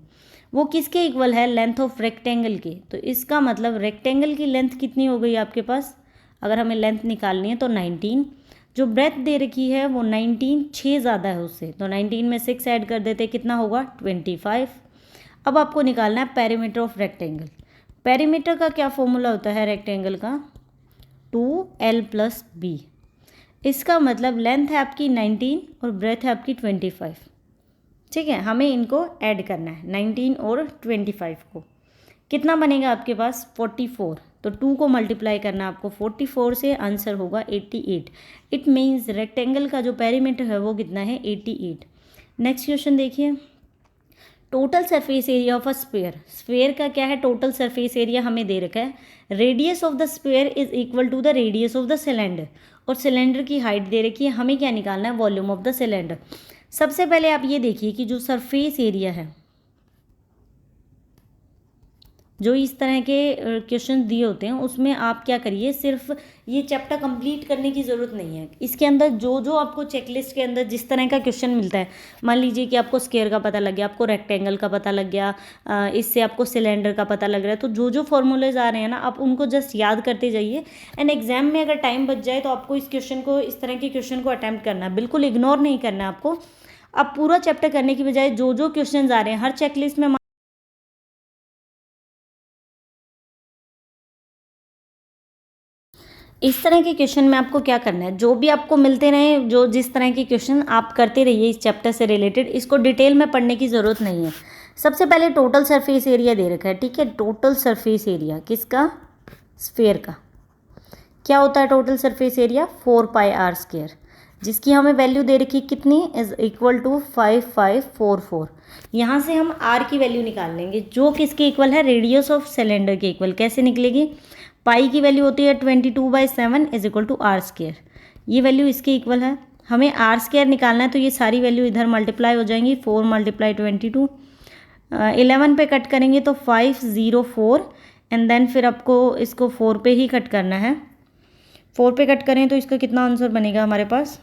Speaker 1: वो किसके इक्वल है, लेंथ ऑफ रेक्टेंगल के। तो इसका मतलब रेक्टेंगल की लेंथ कितनी हो गई आपके पास, अगर हमें लेंथ निकालनी है तो 19। जो ब्रेथ दे रखी है वो 19, 6 ज़्यादा है उससे, तो 19 में 6 ऐड कर देते, कितना होगा, 25। अब आपको निकालना है पेरीमीटर ऑफ रेक्टेंगल। पेरीमीटर का क्या फॉर्मूला होता है रेक्टेंगल का, 2l + b। इसका मतलब लेंथ है आपकी 19 और ब्रेथ है आपकी 25, ठीक है। हमें इनको ऐड करना है 19 और 25 को, कितना बनेगा आपके पास, 44। तो 2 को मल्टीप्लाई करना है आपको 44 से, आंसर होगा 88। इट मीन्स रेक्टेंगल का जो पेरीमीटर है वो कितना है, 88। नेक्स्ट क्वेश्चन देखिए, total surface area of a sphere. Sphere का क्या है, टोटल सरफेस एरिया हमें दे रखा है। Radius of the sphere is equal to the radius of the cylinder, और सिलेंडर की हाइट दे रखी है। हमें क्या निकालना है, वॉल्यूम ऑफ द सिलेंडर। सबसे पहले आप ये देखिए कि जो सरफेस एरिया है, जो इस तरह के क्वेश्चन दिए होते हैं उसमें आप क्या करिए, सिर्फ ये चैप्टर कंप्लीट करने की ज़रूरत नहीं है। इसके अंदर जो जो आपको चेकलिस्ट के अंदर जिस तरह का क्वेश्चन मिलता है, मान लीजिए कि आपको स्क्वायर का पता लग गया, आपको रेक्टेंगल का पता लग गया, इससे आपको सिलेंडर का पता लग रहा है, तो जो जो फॉर्मूलेज आ रहे हैं ना, आप उनको जस्ट याद करते जाइए। एंड एग्जाम में अगर टाइम बच जाए तो आपको इस क्वेश्चन को, इस तरह के क्वेश्चन को अटैम्प्ट करना है, बिल्कुल इग्नोर नहीं करना है आपको। अब पूरा चैप्टर करने की बजाय जो जो क्वेश्चन आ रहे हैं हर चेकलिस्ट में, इस तरह के क्वेश्चन में आपको क्या करना है, जो भी आपको मिलते रहे, जो जिस तरह के क्वेश्चन आप करते रहिए इस चैप्टर से रिलेटेड, इसको डिटेल में पढ़ने की ज़रूरत नहीं है। सबसे पहले टोटल सरफेस एरिया दे रखा है, ठीक है। टोटल सरफेस एरिया किसका, स्फीयर का। क्या होता है टोटल सरफेस एरिया, 4πr², जिसकी हमें वैल्यू दे रखी कितनी, इज इक्वल टू 5544। यहाँ से हम r की वैल्यू निकाल लेंगे, जो किसके इक्वल है, रेडियस ऑफ सिलेंडर के इक्वल। कैसे निकलेगी, पाई की वैल्यू होती है 22/7 इज इक्वल टू r²। ये वैल्यू इसके इक्वल है। हमें r² निकालना है, तो ये सारी वैल्यू इधर मल्टीप्लाई हो जाएंगी, 4 × 22, 11 पे कट करेंगे तो 504, एंड देन फिर आपको इसको 4 पे ही कट करना है। 4 पे कट करें तो इसका कितना आंसर बनेगा हमारे पास,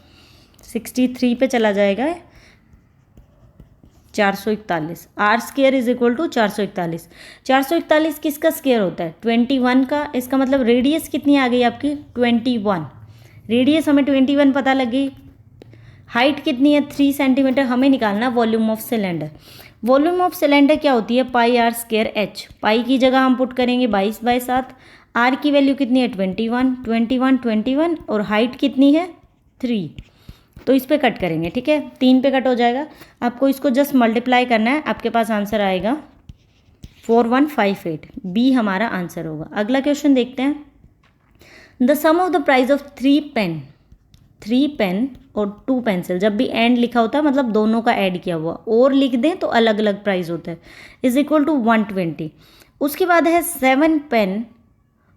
Speaker 1: 63 पे चला जाएगा, 441। r² is equal to 441। 441 किसका स्क्वायर होता है, 21 का। इसका मतलब रेडियस कितनी आ गई आपकी, 21। रेडियस हमें 21 पता लगी। हाइट कितनी है, 3 सेंटीमीटर। हमें निकालना volume of cylinder. Volume of cylinder क्या होती है, πr² h। पाई की जगह हम पुट करेंगे 22/7। r की वैल्यू कितनी है, 21, 21, 21, और हाइट कितनी है, 3। तो इस पे कट करेंगे, ठीक है, 3 पे कट हो जाएगा। आपको इसको जस्ट मल्टीप्लाई करना है, आपके पास आंसर आएगा 4158। बी हमारा आंसर होगा। अगला क्वेश्चन देखते हैं, the sum of the price of 3 pen और 2 पेंसिल। जब भी एंड लिखा होता है मतलब दोनों का ऐड किया हुआ, और लिख दें तो अलग अलग प्राइस होता है, इज इक्वल टू 120। उसके बाद है 7 पेन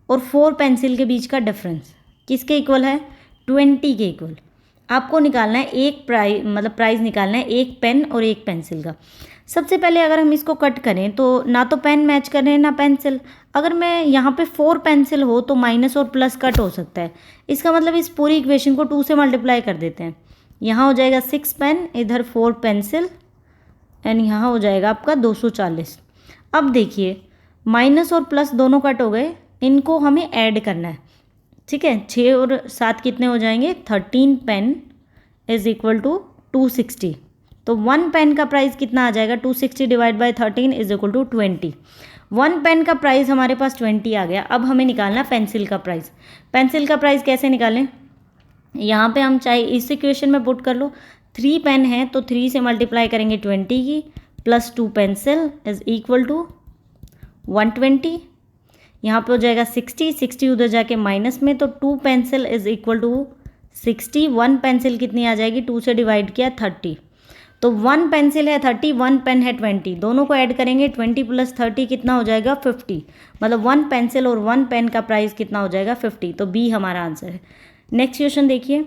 Speaker 1: और 4 पेंसिल के बीच का डिफरेंस किसके इक्वल है, 20 के इक्वल। आपको निकालना है एक प्राइस निकालना है एक पेन और एक पेंसिल का। सबसे पहले अगर हम इसको कट करें तो ना तो पेन मैच कर रहे हैं ना पेंसिल। अगर मैं यहाँ पे 4 पेंसिल हो तो माइनस और प्लस कट हो सकता है। इसका मतलब इस पूरी इक्वेशन को 2 से मल्टीप्लाई कर देते हैं। यहाँ हो जाएगा 6 पेन, इधर 4 पेंसिल, एंड यहाँ हो जाएगा आपका 240। अब देखिए माइनस और प्लस दोनों कट हो गए, इनको हमें ऐड करना है, ठीक है। 6 और 7 कितने हो जाएंगे, 13 पेन इज इक्वल टू 260। तो 1 पेन का प्राइस कितना आ जाएगा, 260 divide by 13 is equal to 20। 1 pen का प्राइस हमारे पास 20 आ गया। अब हमें निकालना पेंसिल का प्राइस। पेंसिल का प्राइस कैसे निकालें, यहाँ पे हम चाहे इस इक्वेशन में पुट कर लो। 3 पेन है तो 3 से मल्टीप्लाई करेंगे 20 की, plus 2 pencil is equal to 120। यहाँ पे हो जाएगा 60, 60 उधर जाके माइनस में, तो 2 pencil is equal to 60। 1 pencil कितनी आ जाएगी, 2 से डिवाइड किया 30, तो 1 पेंसिल है 30, 1 पेन है 20, दोनों को ऐड करेंगे 20 + 30 कितना हो जाएगा 50, मतलब 1 पेंसिल और 1 पेन का प्राइस कितना हो जाएगा 50, तो बी हमारा आंसर है। नेक्स्ट क्वेश्चन देखिए,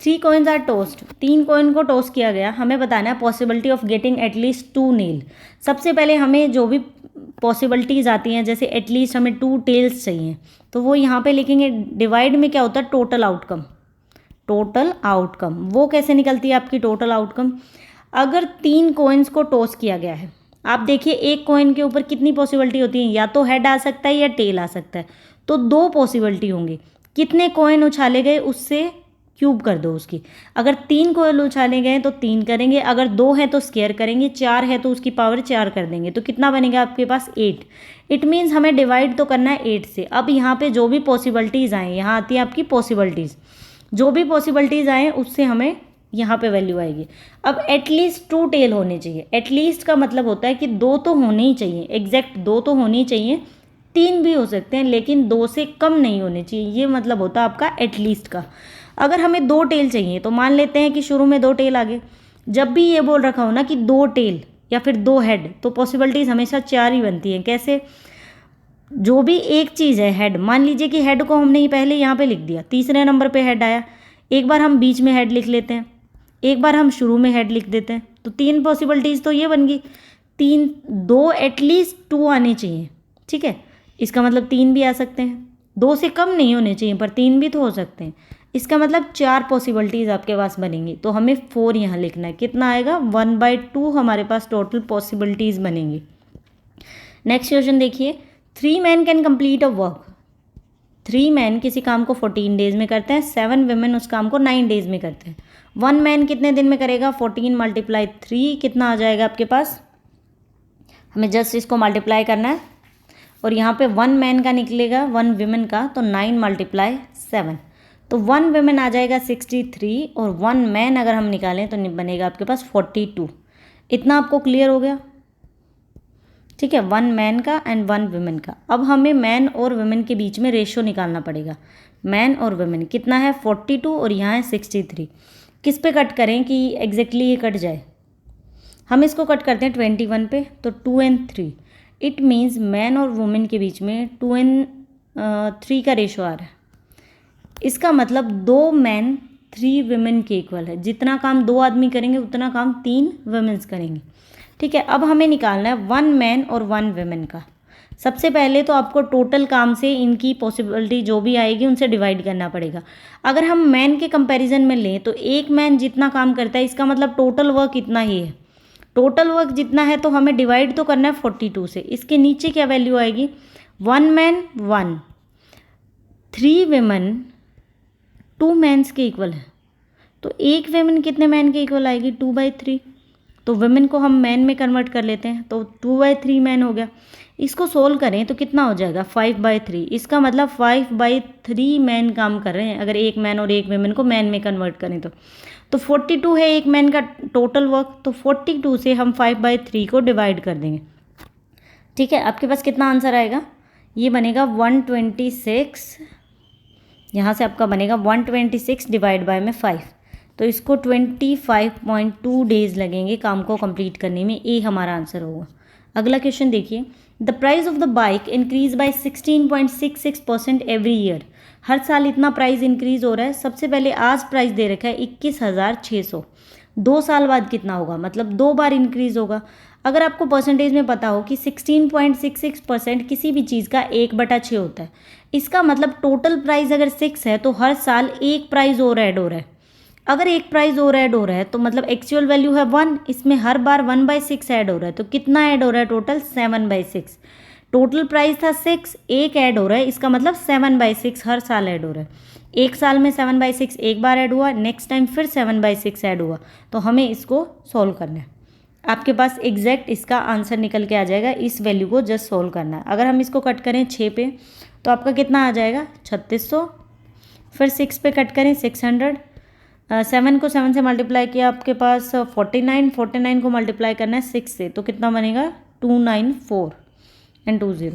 Speaker 1: 3 कॉइन्स आर टोस्ट, 3 कॉइन को टोस्ट किया गया, हमें बताना है पॉसिबिलिटी ऑफ गेटिंग एटलीस्ट 2 नील। सबसे पहले हमें जो भी पॉसिबिलिटीज़ आती हैं, जैसे एटलीस्ट हमें 2 टेल्स चाहिए, तो वो यहाँ पे लिखेंगे। डिवाइड में क्या होता है, टोटल आउटकम, टोटल आउटकम वो कैसे निकलती है आपकी टोटल आउटकम। अगर 3 कॉइन्स को टॉस किया गया है, आप देखिए एक कॉइन के ऊपर कितनी पॉसिबिलिटी होती है, या तो हेड आ सकता है या टेल आ सकता है, तो 2 पॉसिबिलिटी होंगी। कितने कॉइन उछाले गए उससे क्यूब कर दो उसकी। अगर 3 कॉइन उछाले गए तो 3 करेंगे, अगर 2 है तो स्क्वायर करेंगे, 4 है तो उसकी पावर 4 कर देंगे, तो कितना बनेगा आपके पास 8। इट मीन्स हमें डिवाइड तो करना है 8 से। अब यहाँ पे जो भी पॉसिबिलिटीज़ आए, यहाँ आती है आपकी पॉसिबिलिटीज़, जो भी पॉसिबिलिटीज़ आए उससे हमें यहाँ पे वैल्यू आएगी। अब एटलीस्ट 2 टेल होने चाहिए। एटलीस्ट का मतलब होता है कि 2 तो होने ही चाहिए, एग्जैक्ट 2 तो होने ही चाहिए, 3 भी हो सकते हैं लेकिन 2 से कम नहीं होने चाहिए, ये मतलब होता है आपका एटलीस्ट का। अगर हमें 2 टेल चाहिए तो मान लेते हैं कि शुरू में 2 टेल आ गए। जब भी ये बोल रखा हो ना कि 2 टेल या फिर 2 हेड, तो पॉसिबिलिटीज़ हमेशा 4 ही बनती हैं। कैसे, जो भी एक चीज़ है हेड, मान लीजिए कि हेड को हमने ही पहले यहाँ पे लिख दिया, तीसरे नंबर पे हेड आया, एक बार हम बीच में हेड लिख लेते हैं, एक बार हम शुरू में हेड लिख देते हैं, तो 3 पॉसिबिलिटीज़ तो ये बन गई। 2 एटलीस्ट 2 आने चाहिए, ठीक है, इसका मतलब 3 भी आ सकते हैं, 2 से कम नहीं होने चाहिए पर 3 भी तो हो सकते हैं, इसका मतलब 4 पॉसिबिलिटीज़ आपके पास बनेंगी। तो हमें 4 यहाँ लिखना है, कितना आएगा 1/2 हमारे पास टोटल पॉसिबिलिटीज़ बनेंगी। नेक्स्ट क्वेश्चन देखिए, 3 man can complete a work, 3 man किसी काम को 14 डेज में करते हैं, 7 वुमेन उस काम को 9 डेज में करते हैं। 1 मैन कितने दिन में करेगा, 14 × 3 कितना आ जाएगा आपके पास, हमें जस्ट इसको मल्टीप्लाई करना है, और यहाँ पे 1 मैन का निकलेगा 1 वुमेन का, तो 9 × 7, तो 1 वुमेन आ जाएगा 63 और 1 मैन अगर हम निकालें तो बनेगा आपके पास 42। इतना आपको क्लियर हो गया, ठीक है, 1 मैन का एंड 1 वुमेन का। अब हमें मैन और वुमेन के बीच में रेशियो निकालना पड़ेगा। मैन और वुमेन कितना है 42 और यहाँ है 63, किस पे कट करें कि एग्जैक्टली ये कट जाए, हम इसको कट करते हैं 21 पे, तो 2 and 3, इट मीन्स मैन और वुमेन के बीच में 2 and 3 का रेशो आ रहा है। इसका मतलब 2 मैन 3 वुमेन के इक्वल है, जितना काम 2 आदमी करेंगे उतना काम 3 वुमेन्स करेंगे, ठीक है। अब हमें निकालना है 1 मैन और 1 वुमेन का। सबसे पहले तो आपको टोटल काम से इनकी पॉसिबिलिटी जो भी आएगी उनसे डिवाइड करना पड़ेगा। अगर हम मैन के कंपैरिजन में लें तो एक मैन जितना काम करता है, इसका मतलब टोटल वर्क इतना ही है, टोटल वर्क जितना है तो हमें डिवाइड तो करना है 42 से। इसके नीचे क्या वैल्यू आएगी, 1 मैन 1, 3 वुमेन 2 मैन्स के इक्वल है, तो एक वुमेन कितने मैन के इक्वल आएगी 2/3, तो वुमेन को हम मैन में कन्वर्ट कर लेते हैं, तो 2/3 मैन हो गया। इसको सोल्व करें तो कितना हो जाएगा 5/3, इसका मतलब 5/3 मैन काम कर रहे हैं अगर एक मैन और एक वुमेन को मैन में कन्वर्ट करें तो 42 है एक मैन का टोटल वर्क, तो 42 से हम 5/3 को डिवाइड कर देंगे, ठीक है। आपके पास कितना आंसर आएगा, ये बनेगा 126, यहाँ से आपका बनेगा 126 डिवाइड बाय में 5, तो इसको 25.2 डेज लगेंगे काम को कंप्लीट करने में, ए हमारा आंसर होगा। अगला क्वेश्चन देखिए, the price of the bike increase by 16.66% every year, हर साल इतना प्राइस इंक्रीज हो रहा है। सबसे पहले आज प्राइस दे रखा है 21,600, 2 साल बाद कितना होगा, मतलब 2 बार इंक्रीज होगा। अगर आपको परसेंटेज में पता हो कि 16.66% किसी भी चीज़ का 1/6 होता है, इसका मतलब टोटल प्राइस अगर 6 है तो हर साल एक प्राइस और ऐड हो रहा है। अगर एक प्राइस और ऐड हो रहा है तो मतलब एक्चुअल वैल्यू है 1, इसमें हर बार 1/6 ऐड हो रहा है, तो कितना ऐड हो रहा है टोटल 7/6। टोटल प्राइस था 6, एक ऐड हो रहा है, इसका मतलब 7/6 हर साल ऐड हो रहा है। एक साल में 7/6 एक बार ऐड हुआ, नेक्स्ट टाइम फिर 7/6 ऐड हुआ, तो हमें इसको सॉल्व करना है। आपके पास एग्जैक्ट इसका आंसर निकल के आ जाएगा, इस वैल्यू को जस्ट सॉल्व करना है। अगर हम इसको कट करें 6 पे तो आपका कितना आ जाएगा 3600, फिर 6 पे कट करें 600, 7 को 7 से मल्टीप्लाई किया आपके पास 49, 49 को मल्टीप्लाई करना है 6 से, तो कितना बनेगा 294 एंड 20,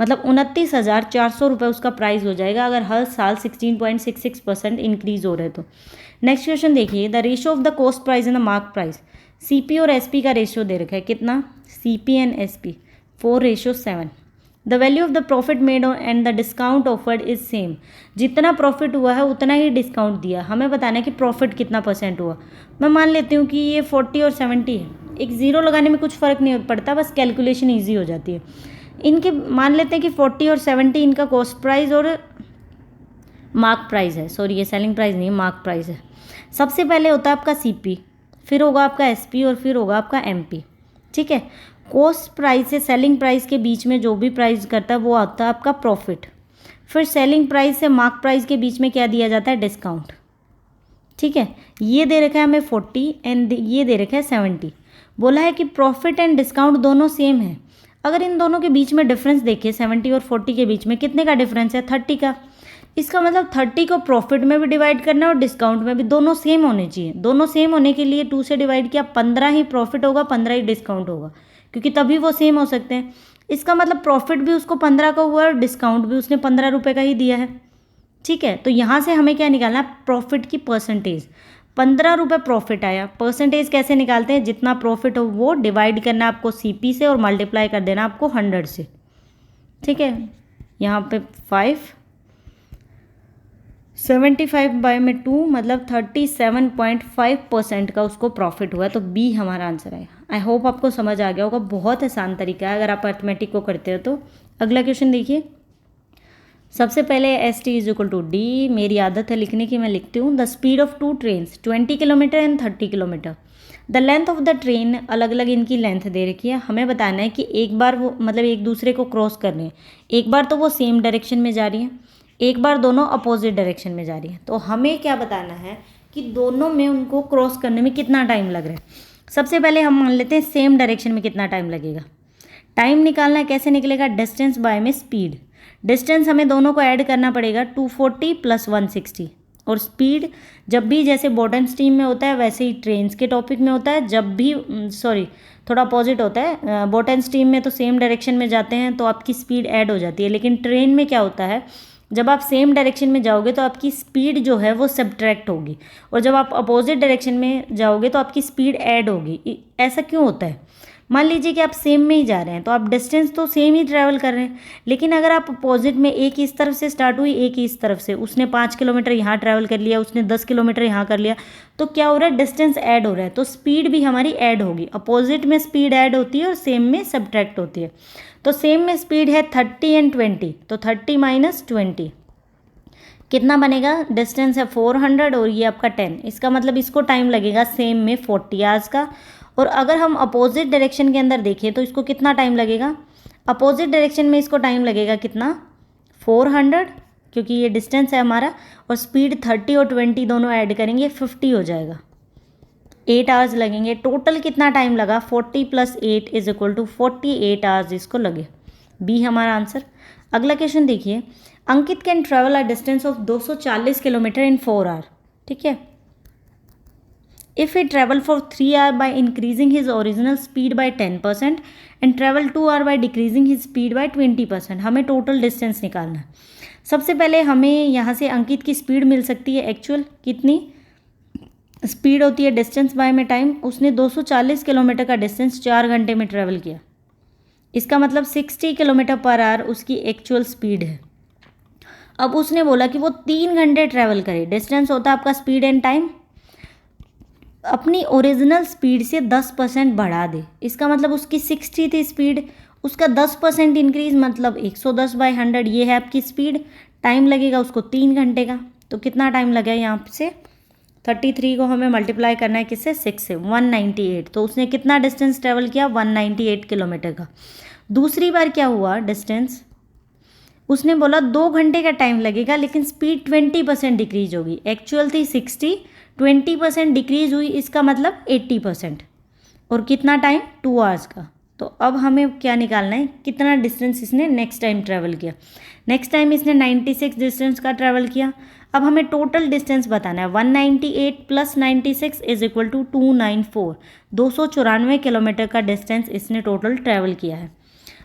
Speaker 1: मतलब 29,400 रुपये उसका प्राइस हो जाएगा अगर हर साल 16.66% इंक्रीज हो रहे तो। नेक्स्ट क्वेश्चन देखिए, the ratio of the cost price and the mark price. CP और एसपी का रेशियो दे रखा है, कितना? CP and SP 4:7। The value of the profit made and the discount offered is same. जितना प्रॉफिट हुआ है उतना ही डिस्काउंट दिया, हमें बताना है कि प्रॉफिट कितना परसेंट हुआ। मैं मान लेती हूँ कि ये 40 और 70 है, एक ज़ीरो लगाने में कुछ फ़र्क नहीं पड़ता, बस कैलकुलेशन ईजी हो जाती है। इनके मान लेते हैं कि 40 और 70 इनका कॉस्ट प्राइस और मार्क प्राइस है, सॉरी ये सेलिंग प्राइस नहीं है, मार्क प्राइस है। सबसे पहले होता है आपका सीपी, फिर होगा आपका एसपी और फिर होगा आपका एमपी। ठीक है, कॉस्ट प्राइस से सेलिंग प्राइस के बीच में जो भी प्राइस करता है वो आता है आपका प्रॉफिट। फिर सेलिंग प्राइस से मार्क प्राइस के बीच में क्या दिया जाता है? डिस्काउंट। ठीक है, ये दे रखा है हमें 40 एंड ये दे रखा है 70। बोला है कि प्रॉफिट एंड डिस्काउंट दोनों सेम है। अगर इन दोनों के बीच में डिफरेंस देखिए, 70 और 40 के बीच में कितने का डिफरेंस है? 30 का। इसका मतलब 30 को प्रॉफिट में भी डिवाइड करना और डिस्काउंट में भी, दोनों सेम होने चाहिए। दोनों सेम होने के लिए 2 से डिवाइड किया, 15 ही प्रॉफिट होगा, 15 ही डिस्काउंट होगा, क्योंकि तभी वो सेम हो सकते हैं। इसका मतलब प्रॉफिट भी उसको 15 का हुआ और डिस्काउंट भी उसने 15 रुपये का ही दिया है। ठीक है, तो यहाँ से हमें क्या निकालना है? प्रॉफिट की परसेंटेज। 15 रुपये प्रॉफिट आया, परसेंटेज कैसे निकालते हैं? जितना प्रॉफिट हो वो डिवाइड करना आपको सीपी से और मल्टीप्लाई कर देना आपको 100 से। ठीक है, यहाँ पे 75/2 मतलब 37.5% का उसको प्रॉफिट हुआ, तो बी हमारा आंसर है। आई होप आपको समझ आ गया होगा, बहुत आसान तरीका है अगर आप अर्थमेटिक को करते हो तो। अगला क्वेश्चन देखिए, सबसे पहले S T is equal to D, मेरी आदत है लिखने की, मैं लिखती हूँ। The speed of 2 trains 20 kilometre and 30 kilometre. The length of the train, अलग अलग इनकी लेंथ दे रखी है, हमें बताना है कि एक बार वो मतलब एक दूसरे को क्रॉस कर रहे हैं, एक बार तो वो सेम डायरेक्शन में जा रही हैं, एक बार दोनों अपोजिट डायरेक्शन में जा रही हैं। तो हमें क्या बताना है कि दोनों में उनको क्रॉस करने में कितना टाइम लग रहा है। सबसे पहले हम मान लेते हैं सेम डायरेक्शन में कितना टाइम लगेगा। टाइम निकालना है, कैसे निकलेगा? डिस्टेंस बाय में स्पीड। डिस्टेंस हमें दोनों को ऐड करना पड़ेगा, 240 + 160। और स्पीड जब भी जैसे बोटन स्ट्रीम में होता है वैसे ही ट्रेन्स के टॉपिक में होता है, जब भी सॉरी थोड़ा अपोजिट होता है। बोटन स्ट्रीम में तो सेम डायरेक्शन में जाते हैं तो आपकी स्पीड ऐड हो जाती है, लेकिन ट्रेन में क्या होता है, जब आप सेम डायरेक्शन में जाओगे तो आपकी स्पीड जो है वो सब्ट्रैक्ट होगी, और जब आप अपोजिट डायरेक्शन में जाओगे तो आपकी स्पीड ऐड होगी। ऐसा क्यों होता है? मान लीजिए कि आप सेम में ही जा रहे हैं तो आप डिस्टेंस तो सेम ही ट्रैवल कर रहे हैं, लेकिन अगर आप अपोजिट में, एक इस तरफ से स्टार्ट हुई एक इस तरफ से, उसने 5 किलोमीटर यहाँ ट्रैवल कर लिया, उसने 10 किलोमीटर यहाँ कर लिया, तो क्या हो रहा है? डिस्टेंस ऐड हो रहा है, तो स्पीड भी हमारी ऐड होगी। अपोजिट में स्पीड ऐड होती है और सेम में सब्ट्रैक्ट होती है। तो सेम में स्पीड है 30 एंड 20, तो 30 - 20 कितना बनेगा? डिस्टेंस है 400 और ये आपका 10, इसका मतलब इसको टाइम लगेगा सेम में 40 आवर्स का। और अगर हम अपोजिट डायरेक्शन के अंदर देखें तो इसको कितना टाइम लगेगा? अपोजिट डायरेक्शन में इसको टाइम लगेगा कितना? 400, क्योंकि ये डिस्टेंस है हमारा, और स्पीड 30 और 20 दोनों ऐड करेंगे 50 हो जाएगा। 8 आवर्स लगेंगे। टोटल कितना टाइम लगा? 40 + 8 = 48 आवर्स इसको लगे। बी हमारा आंसर। अगला क्वेश्चन देखिए, Ankit can travel a distance of 240 kilometre in 4 hour. ठीक है, if he travel for 3 hours by increasing his original speed by 10% and travel 2 hours by decreasing his speed by 20%, हमें total distance निकालना है। सबसे पहले हमें यहाँ से अंकित की स्पीड मिल सकती है, एक्चुअल कितनी स्पीड होती है, डिस्टेंस बाय में टाइम। उसने 240 किलोमीटर का डिस्टेंस 4 घंटे में ट्रैवल किया, इसका मतलब 60 किलोमीटर पर आवर उसकी एक्चुअल स्पीड है। अब उसने बोला कि वो 3 घंटे ट्रैवल करे, डिस्टेंस होता है आपका स्पीड एंड टाइम, अपनी ओरिजिनल स्पीड से 10% बढ़ा दे। इसका मतलब उसकी 60 थी स्पीड, उसका 10% इंक्रीज, मतलब 110/100 ये है आपकी स्पीड। टाइम लगेगा उसको 3 घंटे का, तो कितना टाइम लगा यहाँ से? 33 को हमें मल्टीप्लाई करना है किससे? 6 से, 198। तो उसने कितना डिस्टेंस ट्रैवल किया? 198 किलोमीटर का। दूसरी बार क्या हुआ? डिस्टेंस उसने बोला 2 घंटे का टाइम लगेगा, लेकिन स्पीड 20% डिक्रीज होगी। एक्चुअल थी 60, 20% डिक्रीज हुई, इसका मतलब 80%। और कितना टाइम? 2 आवर्स का। तो अब हमें क्या निकालना है? कितना डिस्टेंस इसने नेक्स्ट टाइम ट्रैवल किया। नेक्स्ट टाइम इसने 96 डिस्टेंस का ट्रैवल किया। अब हमें टोटल डिस्टेंस बताना है। 198 + 96 = 294, 294 किलोमीटर का डिस्टेंस इसने टोटल ट्रैवल किया है।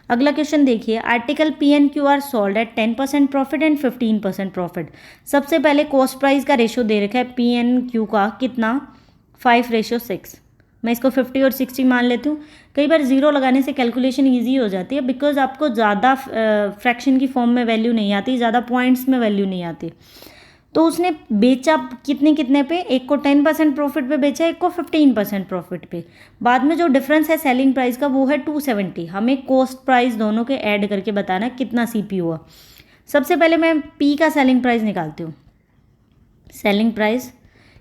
Speaker 1: अगला क्वेश्चन देखिए, article P N Q R sold at 10% profit and 15% profit. सबसे पहले कॉस्ट प्राइस का रेशो दे रखा है पी एन क्यू का कितना, 5:6। मैं इसको 50 और 60 मान लेती हूँ। कई बार जीरो लगाने से कैलकुलेशन ईजी हो जाती है, बिकॉज आपको ज़्यादा फ्रैक्शन की फॉर्म में वैल्यू नहीं आती, ज़्यादा पॉइंट्स में वैल्यू नहीं आती। तो उसने बेचा कितने पे, एक को 10% प्रॉफिट पे बेचा, एक को 15% प्रॉफिट पे। बाद में जो डिफरेंस है सेलिंग प्राइस का वो है 270। हमें कॉस्ट प्राइस दोनों के ऐड करके बताना कितना सीपी हुआ। सबसे पहले मैं पी का सेलिंग प्राइस निकालती हूँ। सेलिंग प्राइस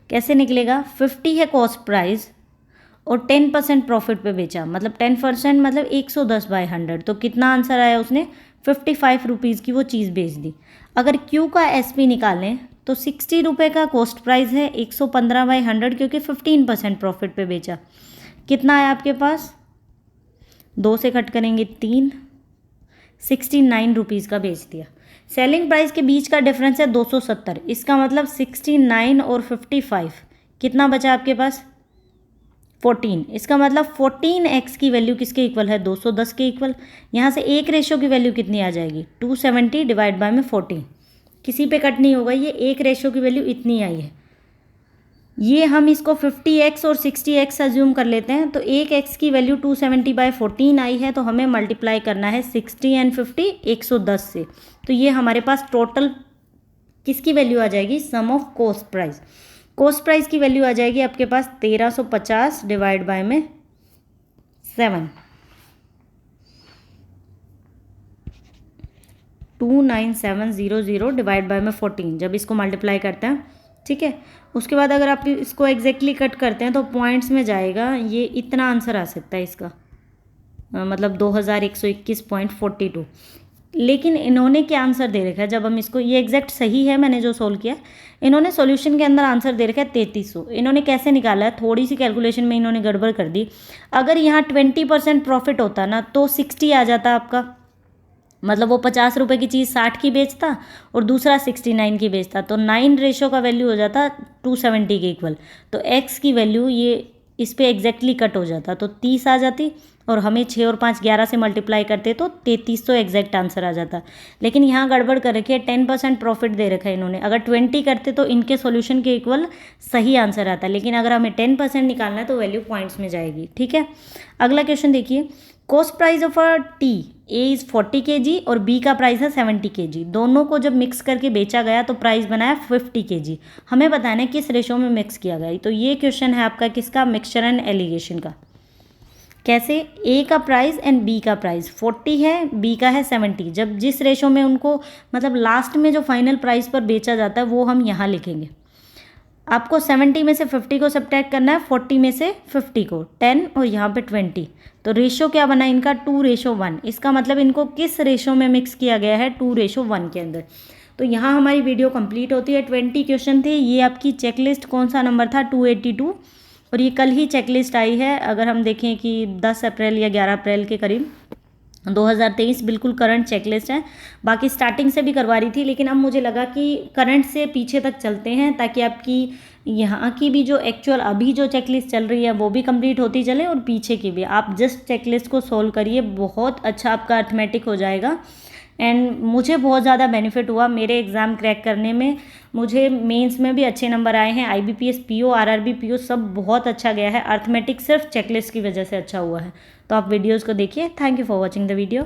Speaker 1: कैसे निकलेगा, 50 है कॉस्ट प्राइस और 10% प्रॉफिट पे बेचा, मतलब 10% मतलब 110/100। तो कितना आंसर आया, उसने 55 रुपीज़ की वो चीज़ बेच दी। अगर क्यू का एस पी निकालें तो 60 रुपये का कॉस्ट प्राइस है, 115/100 क्योंकि 15% प्रॉफिट पे बेचा। कितना है आपके पास, 2 से कट करेंगे 3, 69 रुपीज़ का बेच दिया। सेलिंग प्राइस के बीच का डिफरेंस है 270, इसका मतलब 69 और 55 कितना बचा आपके पास, 14। इसका मतलब 14x की वैल्यू किसके इक्वल है, 210 के इक्वल। यहाँ से एक रेशो की वैल्यू कितनी आ जाएगी, 270 डिवाइड बाय में 14। किसी पे कट नहीं होगा, ये एक रेशो की वैल्यू इतनी आई है। ये हम इसको 50x और 60x अज्यूम कर लेते हैं, तो एक x की वैल्यू 270/14 आई है, तो हमें मल्टीप्लाई करना है 60 एंड 50 110 से। तो ये हमारे पास टोटल किसकी वैल्यू आ जाएगी, sum of cost price. Cost price की वैल्यू आ जाएगी आपके पास 1350 डिवाइड बाय में 7, 29700 डिवाइड बाय में 14। जब इसको मल्टीप्लाई करते हैं, ठीक है, उसके बाद अगर आप इसको एग्जैक्टली कट करते हैं तो पॉइंट्स में जाएगा, ये इतना आंसर आ सकता है इसका, मतलब 2121.42। लेकिन इन्होंने क्या आंसर दे रखा है, जब हम इसको, ये एग्जैक्ट सही है मैंने जो सोल्व किया, इन्होंने सॉल्यूशन के अंदर आंसर दे रखा है 3300। इन्होंने कैसे निकाला है, थोड़ी सी कैलकुलेशन में इन्होंने गड़बड़ कर दी। अगर यहाँ 20% प्रॉफिट होता ना तो 60 आ जाता आपका, मतलब वो 50 रुपये की चीज़ 60 की बेचता और दूसरा 69 की बेचता, तो 9 रेशो का वैल्यू हो जाता 270 के इक्वल। तो x की वैल्यू ये इस पे एग्जैक्टली कट हो जाता, तो 30 आ जाती, और हमें 6 और 5 11 से मल्टीप्लाई करते तो 3300 एग्जैक्ट आंसर आ जाता। लेकिन यहाँ गड़बड़ कर रखी है, 10% प्रॉफिट दे रखा है इन्होंने। अगर 20 करते तो इनके सॉल्यूशन के इक्वल सही आंसर आता, लेकिन अगर हमें 10% निकालना है तो वैल्यू पॉइंट्स में जाएगी। ठीक है, अगला क्वेश्चन देखिए, cost price of a T A is 40 kg और बी का प्राइस है 70 kg। दोनों को जब मिक्स करके बेचा गया तो प्राइस बनाया 50 kg। हमें बताना है किस रेशो में मिक्स किया गया। तो ये क्वेश्चन है आपका किसका, मिक्सचर एंड एलिगेशन का। कैसे, ए का प्राइस एंड बी का प्राइस 40 है, बी का है 70। जब जिस रेशो में उनको, मतलब लास्ट में जो फाइनल प्राइस पर बेचा जाता है वो हम यहाँ लिखेंगे। आपको 70 में से 50 को सब्ट्रैक्ट करना है, 40 में से 50 को, 10 और यहाँ पे 20। तो रेशो क्या बना इनका, 2:1। इसका मतलब इनको किस रेशो में मिक्स किया गया है, 2:1 के अंदर। तो यहाँ हमारी वीडियो कंप्लीट होती है। 20 क्वेश्चन थे। ये आपकी चेकलिस्ट कौन सा नंबर था, 282, और ये कल ही चेकलिस्ट आई है। अगर हम देखें कि 10 अप्रैल या 11 अप्रैल के करीब 2023 बिल्कुल करंट चेकलिस्ट है। बाकी स्टार्टिंग से भी करवा रही थी, लेकिन अब मुझे लगा कि करंट से पीछे तक चलते हैं ताकि आपकी यहाँ की भी जो एक्चुअल अभी जो चेकलिस्ट चल रही है वो भी कंप्लीट होती चले और पीछे की भी। आप जस्ट चेकलिस्ट को सोल्व करिए, बहुत अच्छा आपका अर्थमेटिक हो जाएगा। एंड मुझे बहुत ज़्यादा बेनिफिट हुआ मेरे एग्ज़ाम क्रैक करने में। मुझे मेंस में भी अच्छे नंबर आए हैं, IBPS PO RRB PO सब बहुत अच्छा गया है। अर्थमेटिक सिर्फ चेकलिस्ट की वजह से अच्छा हुआ है। तो आप वीडियोज़ को देखिए। Thank you for watching the video.